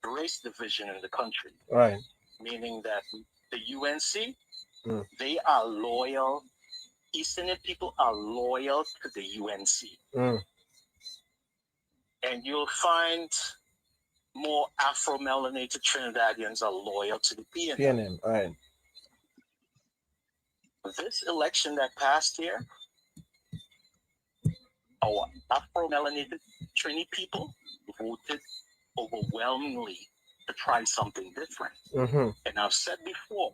race division in the country, Right. meaning that the UNC, Mm. they are loyal. East Indian people are loyal to the UNC. Mm. And you'll find more Afro-melanated Trinidadians are loyal to the PNM. PNM. Right. This election that passed here, our Afro-melanated Trini people voted overwhelmingly to try something different. Mm-hmm. And I've said before,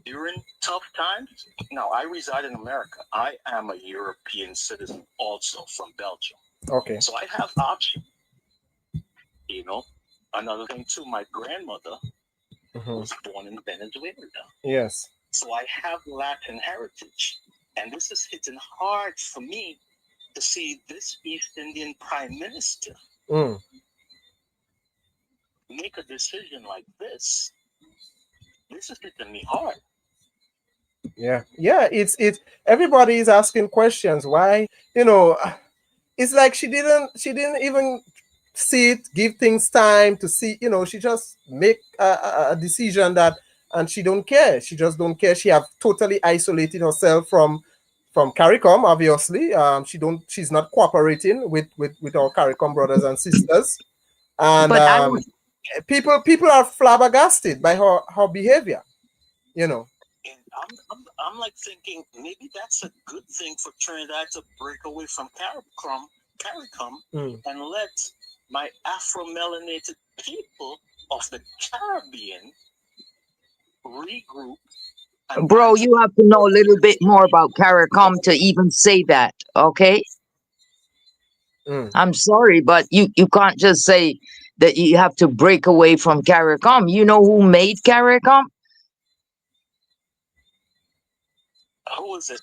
during tough times, now I reside in America. I am a European citizen also from Belgium. Okay. So I have options. Another thing too, my grandmother Mm-hmm. was born in Venezuela. Yes. So I have Latin heritage. And this is hitting hard for me to see this East Indian Prime Minister Mm. make a decision like this. This is hitting me hard. Yeah. Yeah. It's everybody is asking questions. Why? It's like she didn't even see it, give things time to see. She just make a decision that, and she don't care. She just don't care. She have totally isolated herself from CARICOM. Obviously, she's not cooperating with our CARICOM brothers and sisters, and But I would, people are flabbergasted by her behavior. You know. And I'm like thinking maybe that's a good thing for Trinidad to break away from CARICOM Mm. and let my Afro-melanated people of the Caribbean regroup. And bro, you have to know a little bit more about CARICOM to even say that, okay? Mm. I'm sorry, but you can't just say that you have to break away from CARICOM. You know who made CARICOM? who is it?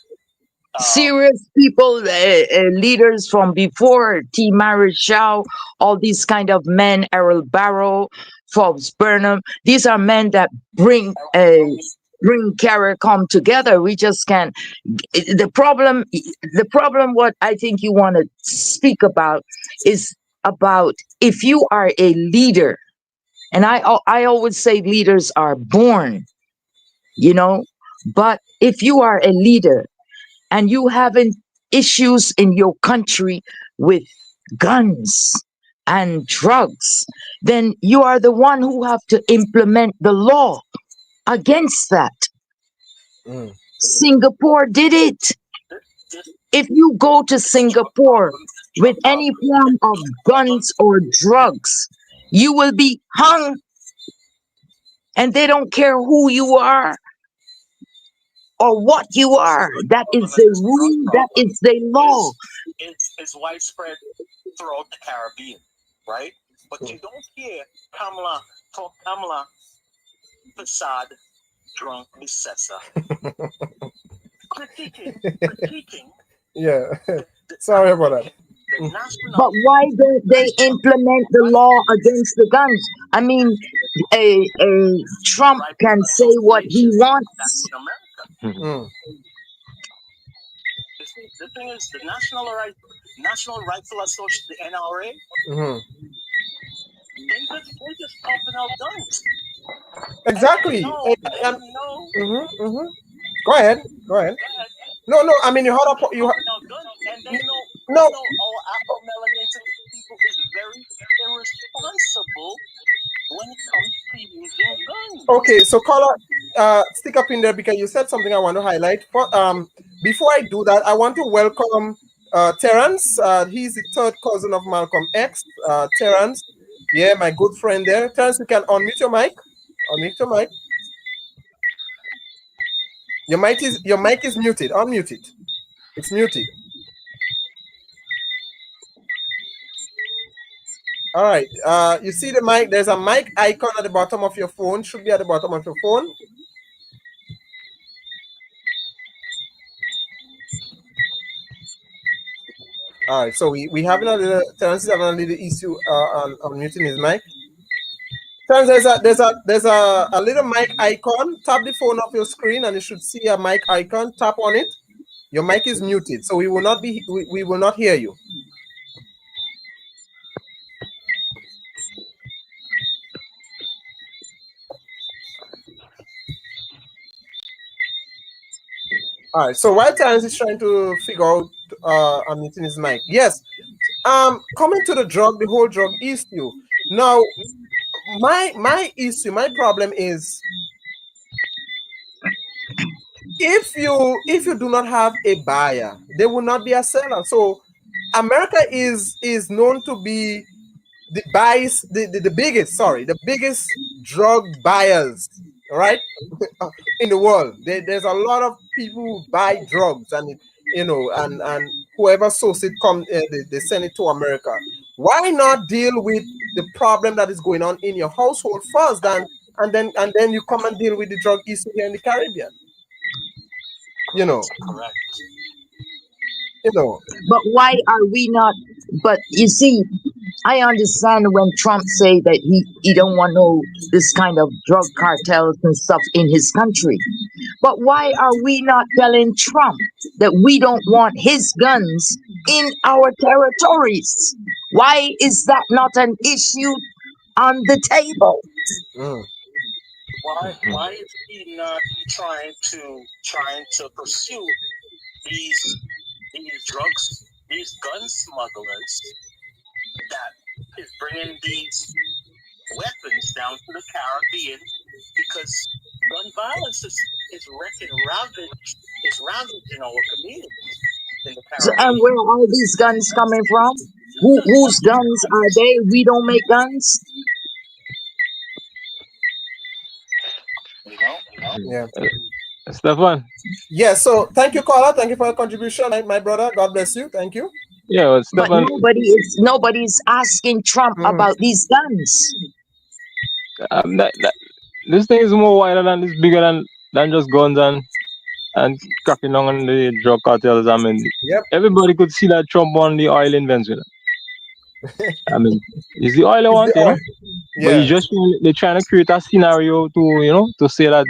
Serious people, leaders from before, T. Marichal, all these kind of men, Errol Barrow, Forbes Burnham. These are men that bring CARICOM together. We just can't. The problem, what I think you want to speak about is about if you are a leader, and I always say leaders are born, you know, but if you are a leader and you having issues in your country with guns and drugs, then you are the one who have to implement the law against that. Mm. Singapore did it. If you go to Singapore with any form of guns or drugs, you will be hung, and they don't care who you are or what you are. That is the rule, that is the law. Is widespread throughout the Caribbean, right? But you don't hear Kamala Facade drunk Bissessa critiquing Yeah. Sorry about that. the national. But why don't they implement the law against the guns? I mean, a Trump can say what he wants. In America. Mm. The thing is, the National Rifle Association, the NRA, Mm-hmm. they just pumping out guns. Exactly. Mm-hmm, mm-hmm. Go ahead. Go ahead. No, no. I mean, you had a you. And they know, No. our Afro-melanated people is very irresponsible when it comes to using guns. Okay, so caller, stick up in there because you said something I want to highlight. Before I do that, I want to welcome Terrence. He's the third cousin of Malcolm X. Terrence, yeah, my good friend there. Terrence, you can unmute your mic. Unmute your mic. Your mic is muted. Unmute it. It's muted. All right. You see the mic? There's a mic icon at the bottom of your phone. Should be at the bottom of your phone. All right. So we having a little Terrence is having a little issue on muting his mic. Terrence, there's a little mic icon. Tap the phone off your screen and you should see a mic icon. Tap on it. Your mic is muted, so we will not hear you. All right. So while Terrence is trying to figure out unmuting his mic, yes. Coming to the whole drug issue. Now, my issue, my problem is if you do not have a buyer, there will not be a seller. So America is known to be the biggest drug buyers, right? In the world. There's a lot of people who buy drugs, and and whoever source it they send it to America. Why not deal with the problem that is going on in your household first, and then you come and deal with the drug issue here in the Caribbean? Correct. But why are we not? But you see, I understand when Trump say that he don't want no this kind of drug cartels and stuff in his country. But why are we not telling Trump that we don't want his guns in our territories? Why is that not an issue on the table? Why is he not trying to pursue these drugs, these gun smugglers that is bringing these weapons down to the Caribbean? Because gun violence is wrecking ravaging our communities in the So, Caribbean. and where are these guns coming from? Whose guns are they? We don't make guns. Yeah. Stefan. Yeah. So thank you, caller. Thank you for your contribution, my brother. God bless you. Thank you. Yeah, well, But Stefan. nobody's asking Trump about these guns. This thing is more wider than this, bigger than just guns and cracking down on the drug cartels. I mean, everybody could see that Trump won the oil in Venezuela. I mean, it's the oil I want, you know. But they're trying to create a scenario to say that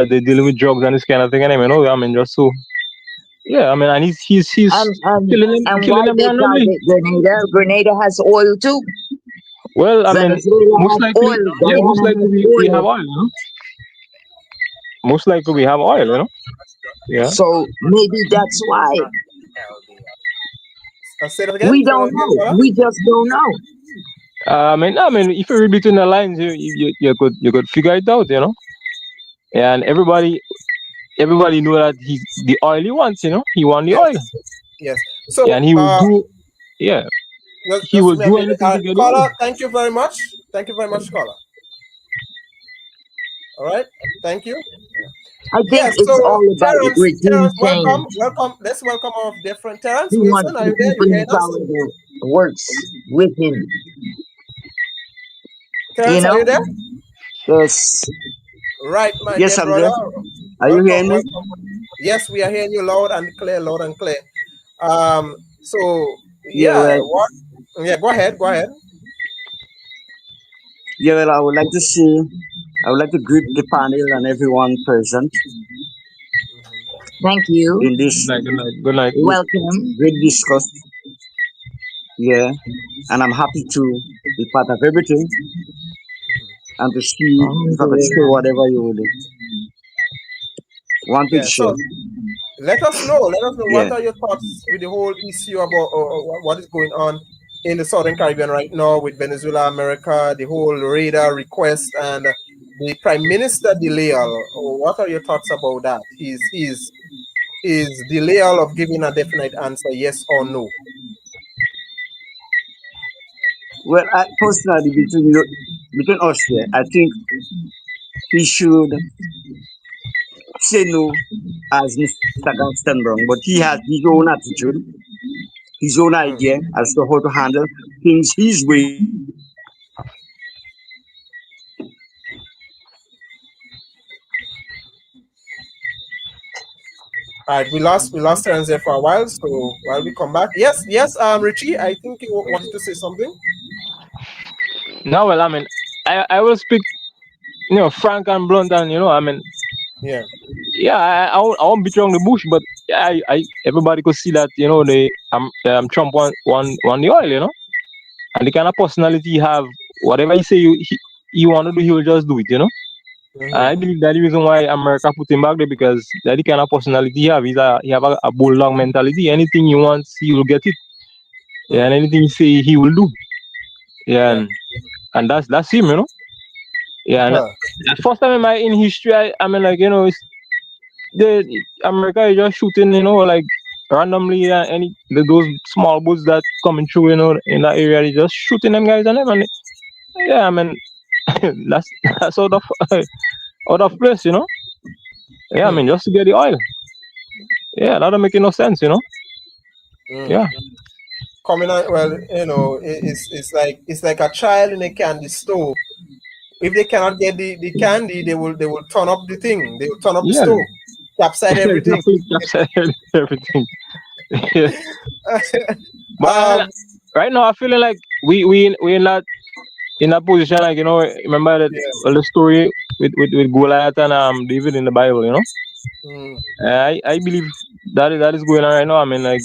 they're dealing with drugs and this kind of thing. And I mean, just so. Yeah, I mean, and he's killing them, and killing why them they randomly. target Grenada? Grenada has oil too. Well, I mean, most likely, we have oil, you know? Most likely we have oil, you know? Yeah. So maybe that's why. Say that again. We don't know. We just don't know. I mean, if you read between the lines, you could figure it out, you know? And everybody know that he's the oil he wants, you know? He wants the oil. Yes. So and he will do, yeah. He will do anything to get caller, it. thank you very much. Thank you very much, caller. All right. Thank you. I think it's all about Terrence, welcome. change. Welcome. Let's welcome our different Terrence He Wilson. wants Are you there? people You in hear us? power that works with him. Terrence, are you there? Yes. Right, my Yes, dear I'm brother. there. Are you hearing me? Yes, we are hearing you loud and clear, loud and clear. So Yeah, well, go ahead. Yeah, well, I would like to greet the panel and everyone present. Thank you. In this good night. Welcome. Great discuss. Yeah, and I'm happy to be part of everything and to see if I could share whatever you would want to share. So let us know Yeah. what are your thoughts with the whole issue about what is going on in the Southern Caribbean right now with Venezuela, America, the whole radar request, and the Prime Minister Delisle. What are your thoughts about that? His Delisle of giving a definite answer, yes or no. Well, personally, between us here, I think he should say no as Mr. Gaston Brown, but he has his own attitude, his own idea as to how to handle things his way. All right, we lost Terence there for a while, so while we come back, yes, Richie, I think you wanted to say something. No, well, I mean, I will speak, frank and blunt, and I mean, Yeah. yeah, I won't beat around the bush, but yeah, everybody could see that, Trump won the oil, and the kind of personality he have, whatever he say he want to do, he will just do it. I believe that the reason why America put him back there, because that the kind of personality he have. He have a bulldog mentality. Anything he wants, he will get it. Yeah, and anything he say, he will do. Yeah, and that's him, Yeah, and the first time in history, I mean, like, the America is just shooting, like randomly, those small boats that coming through, in that area, they just shooting them guys and them, and yeah, I mean, that's out of out of place, Yeah, I mean, just to get the oil. Yeah, that don't make no sense, Yeah. Coming out, well, it's like a child in a candy store. If they cannot get the candy, they will turn up the thing. They will turn up the Yeah. stove, capsize everything. Exactly, everything. Yeah. But right now, I'm feeling like we in that position, like, remember that the story with Goliath and David in the Bible, I believe that is going on right now. I mean, like,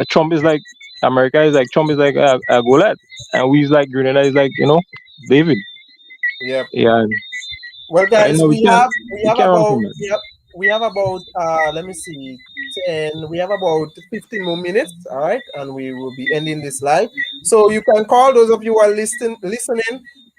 Trump is like America is like Trump is like a Goliath, and we is like Grenada is like, David. Yep. Yeah. Well, Right guys, now we have we we have can't run about from that. let me see, 10. We have about 15 more minutes. All right, and we will be ending this live. So you can call those of you who are listening.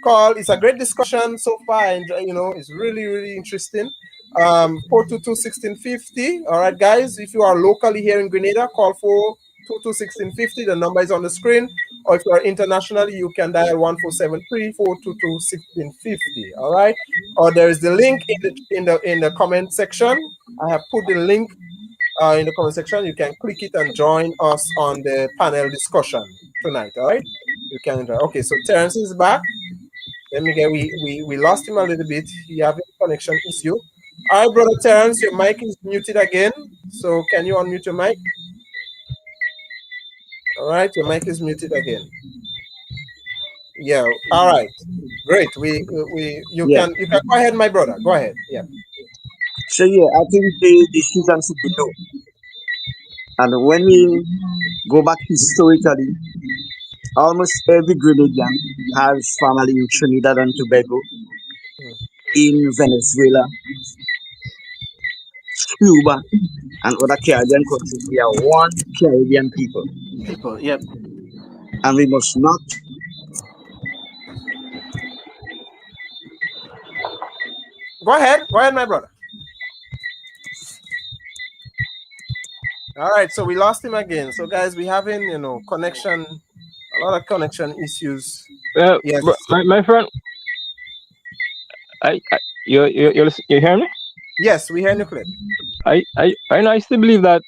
Call. It's a great discussion so far, and it's really really interesting. 422-1650. All right, guys. If you are locally here in Grenada, call 422-1650. The number is on the screen. Or if you are internationally, you can dial 1473-422-1650. All right. Or there is the link in the comment section. I have put the link in the comment section. You can click it and join us on the panel discussion tonight. All right. You can. Okay. So Terence is back. Let me get. We lost him a little bit. He have a connection issue. All right, brother Terence, your mic is muted again. So can you unmute your mic? All right, your mic is muted again. Yeah. All right. Great. You Yeah. can go ahead, my brother. Go ahead. Yeah. So yeah, I think the season should be low. And when we go back historically, almost every Grenadian has family in Trinidad and Tobago, in Venezuela, Cuba, and other Caribbean countries. We are one Caribbean people, People. Yep. and we must not. Go ahead. Go ahead, my brother. All right. So we lost him again. So guys, we having connection, a lot of connection issues. Yes. My friend, you hear me? Yes, we hear you clear. I still believe that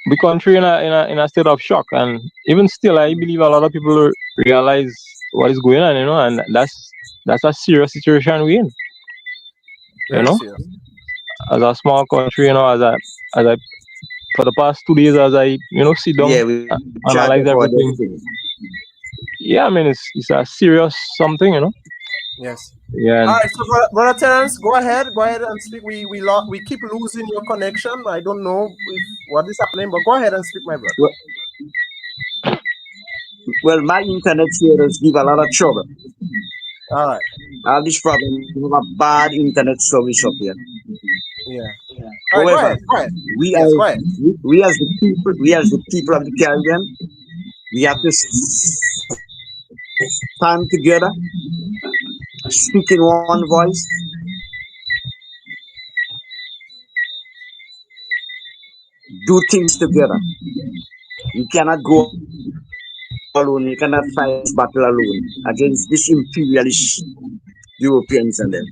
the country in a state of shock, and even still, I believe a lot of people realize what is going on, and that's a serious situation we're in. Very serious. As a small country, as I for the past 2 days, as I sit down, Yeah, we try to analyze avoid everything. everything. Yeah, I mean, it's a serious something, Yes. Yeah. All right. So brother Terence, go ahead. Go ahead and speak. We keep losing your connection. I don't know what is happening, but go ahead and speak, my brother. Well, my internet here does give a lot of trouble. All right. I have this problem. We have a bad internet service up here. Yeah. All right, However, go ahead. we Yes, go ahead. as the people of the Caribbean, We have to stand together, speak in one voice, do things together. You cannot go alone. You cannot fight this battle alone against this imperialist Europeans and them.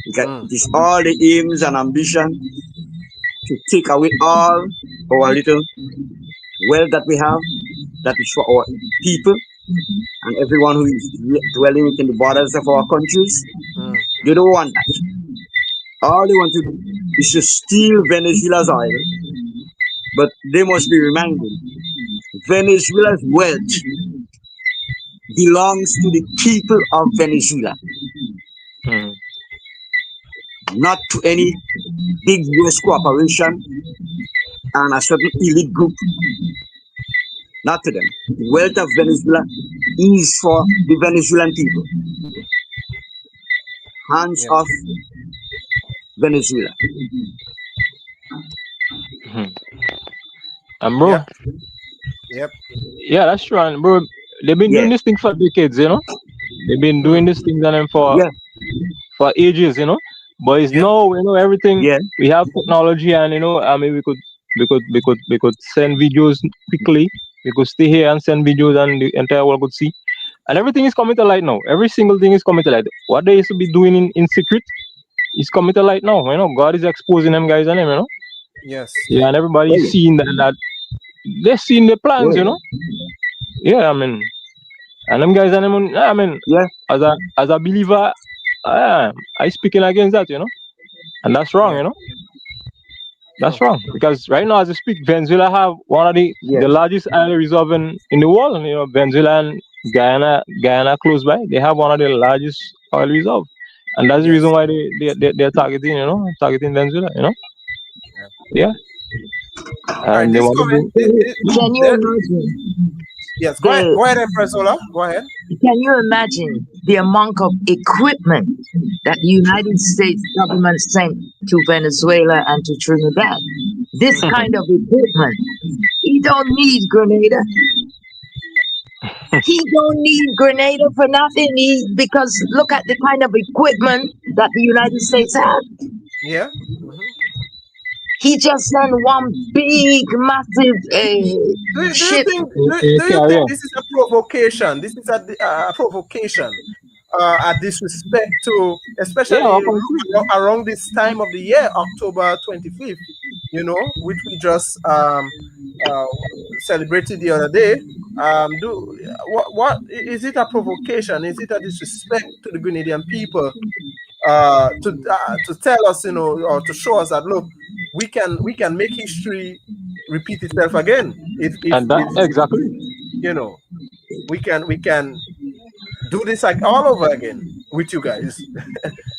It is all the aims and ambition to take away all our little wealth that we have, that is for our people and everyone who is dwelling within the borders of our countries. They don't want that. All they want to do is to steal Venezuela's oil, but they must be reminded Venezuela's wealth belongs to the people of Venezuela, not to any big US corporation and a certain elite group. Not to them. The wealth of Venezuela is for the Venezuelan people. Hands off Venezuela. And bro, Yep. yeah, that's true. And bro, they've been doing this thing for decades, you know. They've been doing this thing on them for ages, you know. But it's now, you know, everything. We have technology, and you know, I mean, we could send videos quickly. We could stay here and send videos, and the entire world could see. And everything is coming to light now. Every single thing is coming to light. What they used to be doing in secret is coming to light now. You know, God is exposing them guys and them, you know. Yes. Yeah, and everybody's seeing that they're seeing the plans, you know. Yeah, I mean, and them guys and them, I mean, as a believer, I speaking against that, you know, and that's wrong, you know. That's wrong, because right now as I speak, Venezuela have one of the largest oil reserve in the world. You know, Venezuela and Guyana close by, they have one of the largest oil reserve, and that's the reason why they're targeting, you know, targeting Venezuela, you know. Yeah. And they want to Can you imagine? Yes, go ahead, Empress Ola. Go ahead. Can you imagine the amount of equipment that the United States government sent to Venezuela and to Trinidad? This kind of equipment, he don't need Grenada. He don't need Grenada for nothing. Because look at the kind of equipment that the United States have. Yeah. He just sent one big, massive ship. Do you think this is a provocation? This is a provocation, a disrespect to, especially around this time of the year, October 25th, you know, which we just celebrated the other day. What is it a provocation? Is it a disrespect to the Grenadian people to tell us, you know, or to show us that, look, we can make history repeat itself again. Exactly. You know, we can do this like all over again with you guys.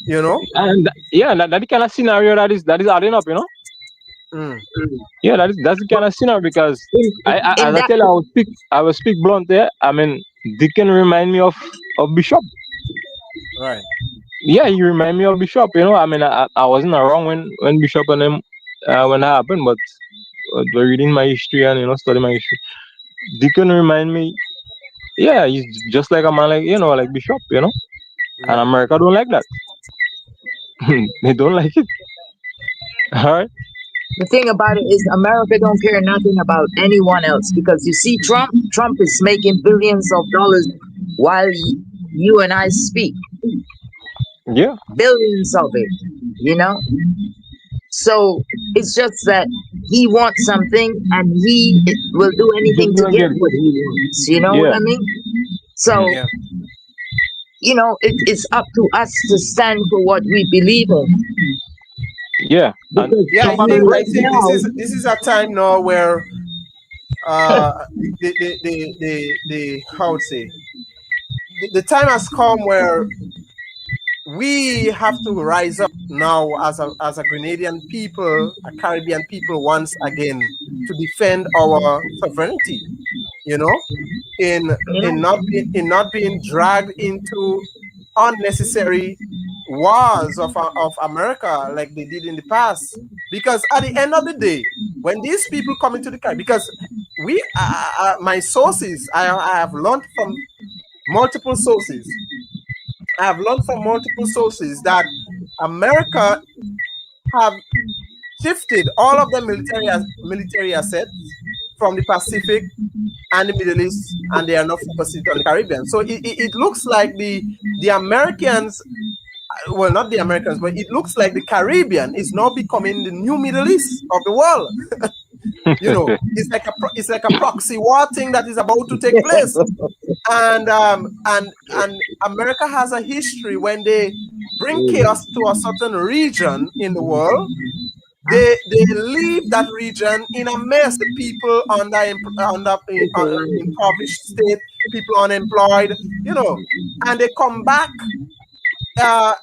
You know. And that kind of scenario that is adding up, you know. Yeah, that's the kind of scenario, because as I tell you, I will speak blunt there. I mean, Dickon remind me of Bishop. Right. Yeah, he remind me of Bishop. You know, I mean, I wasn't around when Bishop and them when that happened, but reading my history and, you know, studying my history, Dickon remind me. Yeah, he's just like a man, like, you know, like Bishop, you know. And America don't like that. They don't like it. All right. The thing about it is America don't care nothing about anyone else, because you see Trump is making billions of dollars while you and I speak. Yeah. Billions of it, you know? So it's just that he wants something and he will do anything to get what he wants. You know what I mean? So, you know, it's up to us to stand for what we believe in. Yeah. I think this is a time now where the how to say, the time has come where we have to rise up now as a Grenadian people, a Caribbean people, once again, to defend our sovereignty. You know, in not being dragged into unnecessary wars of America like they did in the past. Because at the end of the day, when these people come into the Caribbean, because my sources, I have learned from multiple sources. I have learned from multiple sources that America have shifted all of the military assets from the Pacific and the Middle East, and they are now focusing on the Caribbean. So it looks like the Americans, well, not the Americans, but it looks like the Caribbean is now becoming the new Middle East of the world. You know, it's like a proxy war thing that is about to take place. And America has a history when they bring chaos to a certain region in the world. They leave that region in a mess. The people under impoverished state, people unemployed, you know, and they come back out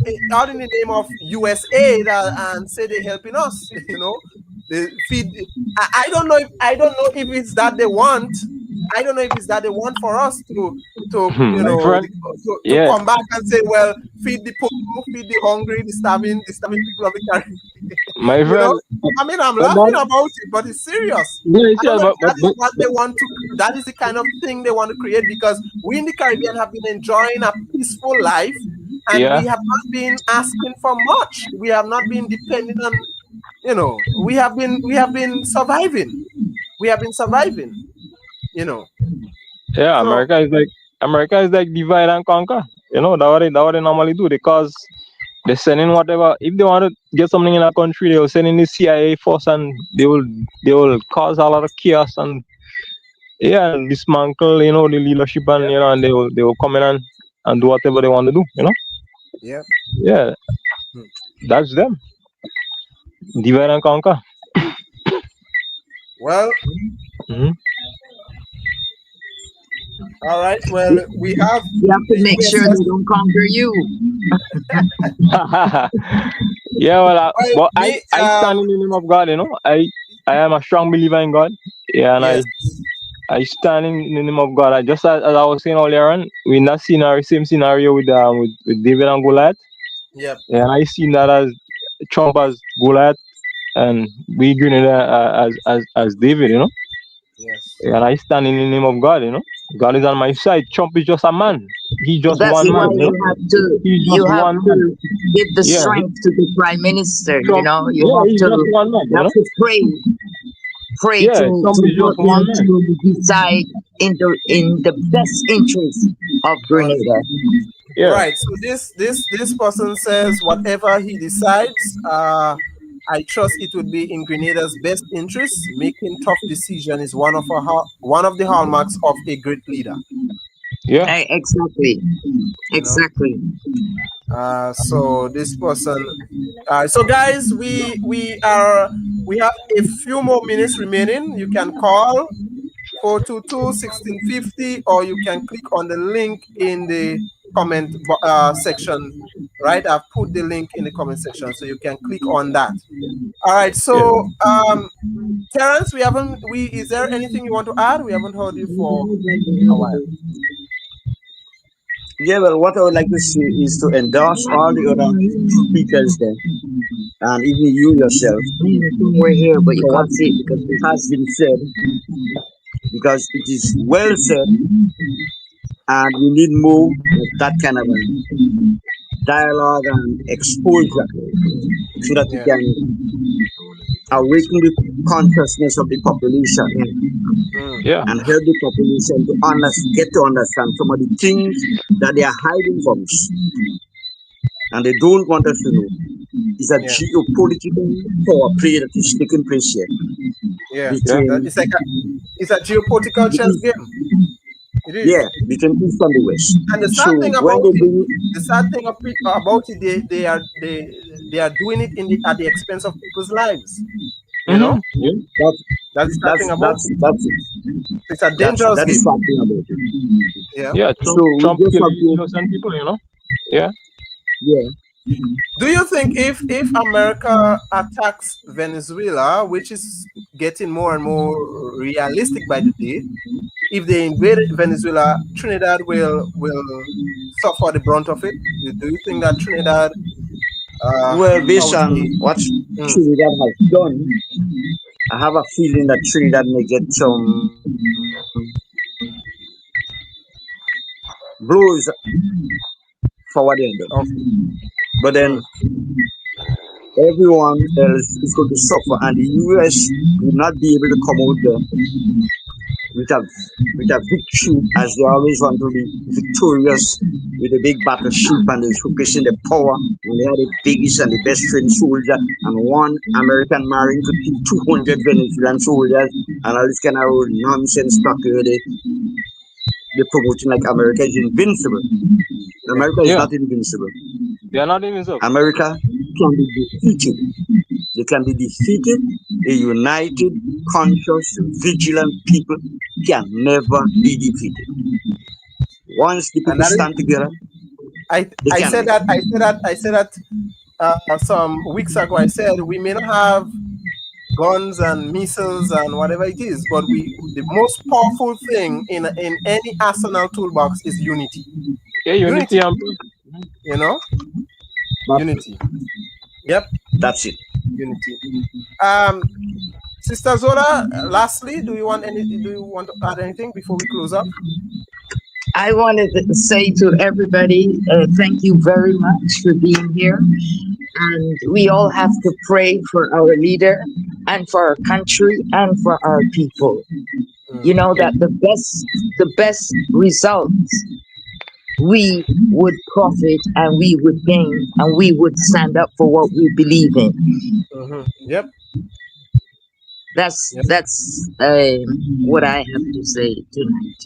in the name of USAID and say they're helping us. You know, they feed. I don't know if it's that they want. I don't know if it's that they want for us to you My know friend, to yeah, come back and say, well, feed the poor, feed the hungry, the starving people of the Caribbean. my You know, friend. I mean, I'm But laughing about it, but it's serious. yeah, I don't yeah, know if but, that is what they want to. That is the kind of thing they want to create, because we in the Caribbean have been enjoying a peaceful life, and yeah, we have not been asking for much. We have not been depending on, you know, we have been surviving. We have been surviving. You know, yeah. so America is like divide and conquer. You know, that what they normally do. Because they send in whatever. If they want to get something in a country, they will send in the CIA force, and they will cause a lot of chaos and yeah, and dismantle, you know, the leadership, and yeah, you know, and they will come in and do whatever they want to do. You know, yeah. yeah, Hmm. that's them. Divide and conquer. Well, Hmm. all right. Well, we have You have to the make sure USS. they don't conquer you. Yeah, well, Well, but I me, I stand in the name of God. You know, I am a strong believer in God. Yeah, and yes, I stand in the name of God. I just as I was saying earlier on, we're in that scenario, same scenario with David and Goliath. yep, Yeah, and I seen that as Trump as Goliath, and we Grenada as David. You know, yes. and I stand in the name of God. You know, God is on my side. Trump is just a man. He's just That's one man. why You know, he's just you have one man. to give the Yeah, strength to the prime minister. You Trump. know, Yeah, he's just one man. You know. pray, Yeah, Trump is for just one him man. to decide in the best interest of Grenada. Yeah, Right. So this person says whatever he decides, I trust it would be in Grenada's best interest. Making tough decision is one of the hallmarks of a great leader. yeah, Exactly, You know. exactly. So this person. So guys, we have a few more minutes remaining. You can call 422-1650, or you can click on the link in the section. Right, I've put the link in the comment section, so you can click on that. All right. yeah. So, Terence, we haven't. We is there anything you want to add? We haven't heard you for a while. Yeah, well, what I would like to say is to endorse all the other speakers there, and even you yourself, We're here, but you for what can't see it because has been said, because it is well said, and we need more of that kind of dialogue and exposure so that we Yeah. can awaken the consciousness of the population Mm. Yeah, and help the population to get to understand some of the things that they are hiding from us and they don't want us to know. It's a Yeah. geopolitical power play that is taking place here Yeah. yeah, That between it's like it's a geopolitical the chess East, game. It yeah, is. between East and the West. And the So sad thing when about they it, bring, about it, they are doing it at the expense of people's lives. You know, mm-hmm. Yeah, that that's the sad thing about it. that's it. It's a dangerous That is game. something about it. Yeah. yeah. So we Trump just have killing to, innocent people. You know. Yeah. yeah. Do you think if America attacks Venezuela, which is getting more and more realistic by the day, if they invade Venezuela, Trinidad will suffer the brunt of it? Do you think that Trinidad, Well, I based would on say, what mm, Trinidad has done, I have a feeling that Trinidad may get some blows forward end. But then everyone else is going to suffer, and the US will not be able to come out there with a victory, as they always want to be victorious with a big battleship, and they're focusing the power, and they are the biggest and the best trained soldier, and one American Marine could kill 200 Venezuelan soldiers, and all this kind of nonsense talk they're promoting like America is invincible. America is not invincible. They are not invincible. America can be defeated. They can be defeated. A united, conscious, vigilant people can never be defeated. Once the people stand together, I said that some weeks ago. I said we may not have guns and missiles and whatever it is, but the most powerful thing in any arsenal toolbox is unity. Yeah, unity. You know, unity. Yep, that's it. Unity. Sister Zola, lastly, do you want to add anything before we close up? I wanted to say to everybody, thank you very much for being here. And we all have to pray for our leader and for our country and for our people. You know that the best results we would profit and we would gain and we would stand up for what we believe in. Yep. That's what I have to say tonight.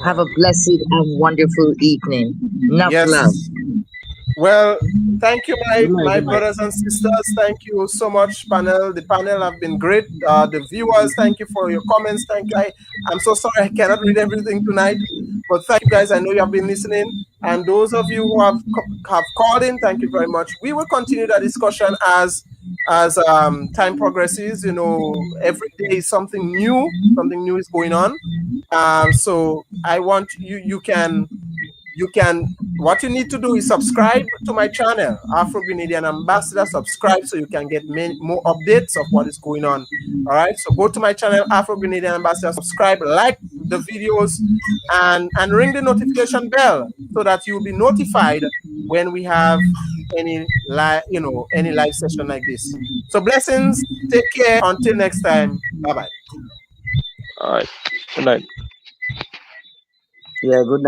Have a blessed and wonderful evening. Enough love. Well, thank you, my brothers and sisters. Thank you so much, panel. The panel have been great. The viewers, thank you for your comments. Thank you. I'm so sorry I cannot read everything tonight, but thank you guys. I know you have been listening, and those of you who have called in, thank you very much. We will continue the discussion as time progresses. You know, every day something new is going on. So I want you can what you need to do is subscribe to my channel, Afro-Grenadian Ambassador. Subscribe so you can get more updates of what is going on. All right, so go to my channel, Afro-Grenadian Ambassador, subscribe, like the videos, and ring the notification bell so that you'll be notified when we have any live session like this. So blessings, take care, until next time, bye-bye. All right, good night. Yeah, good night.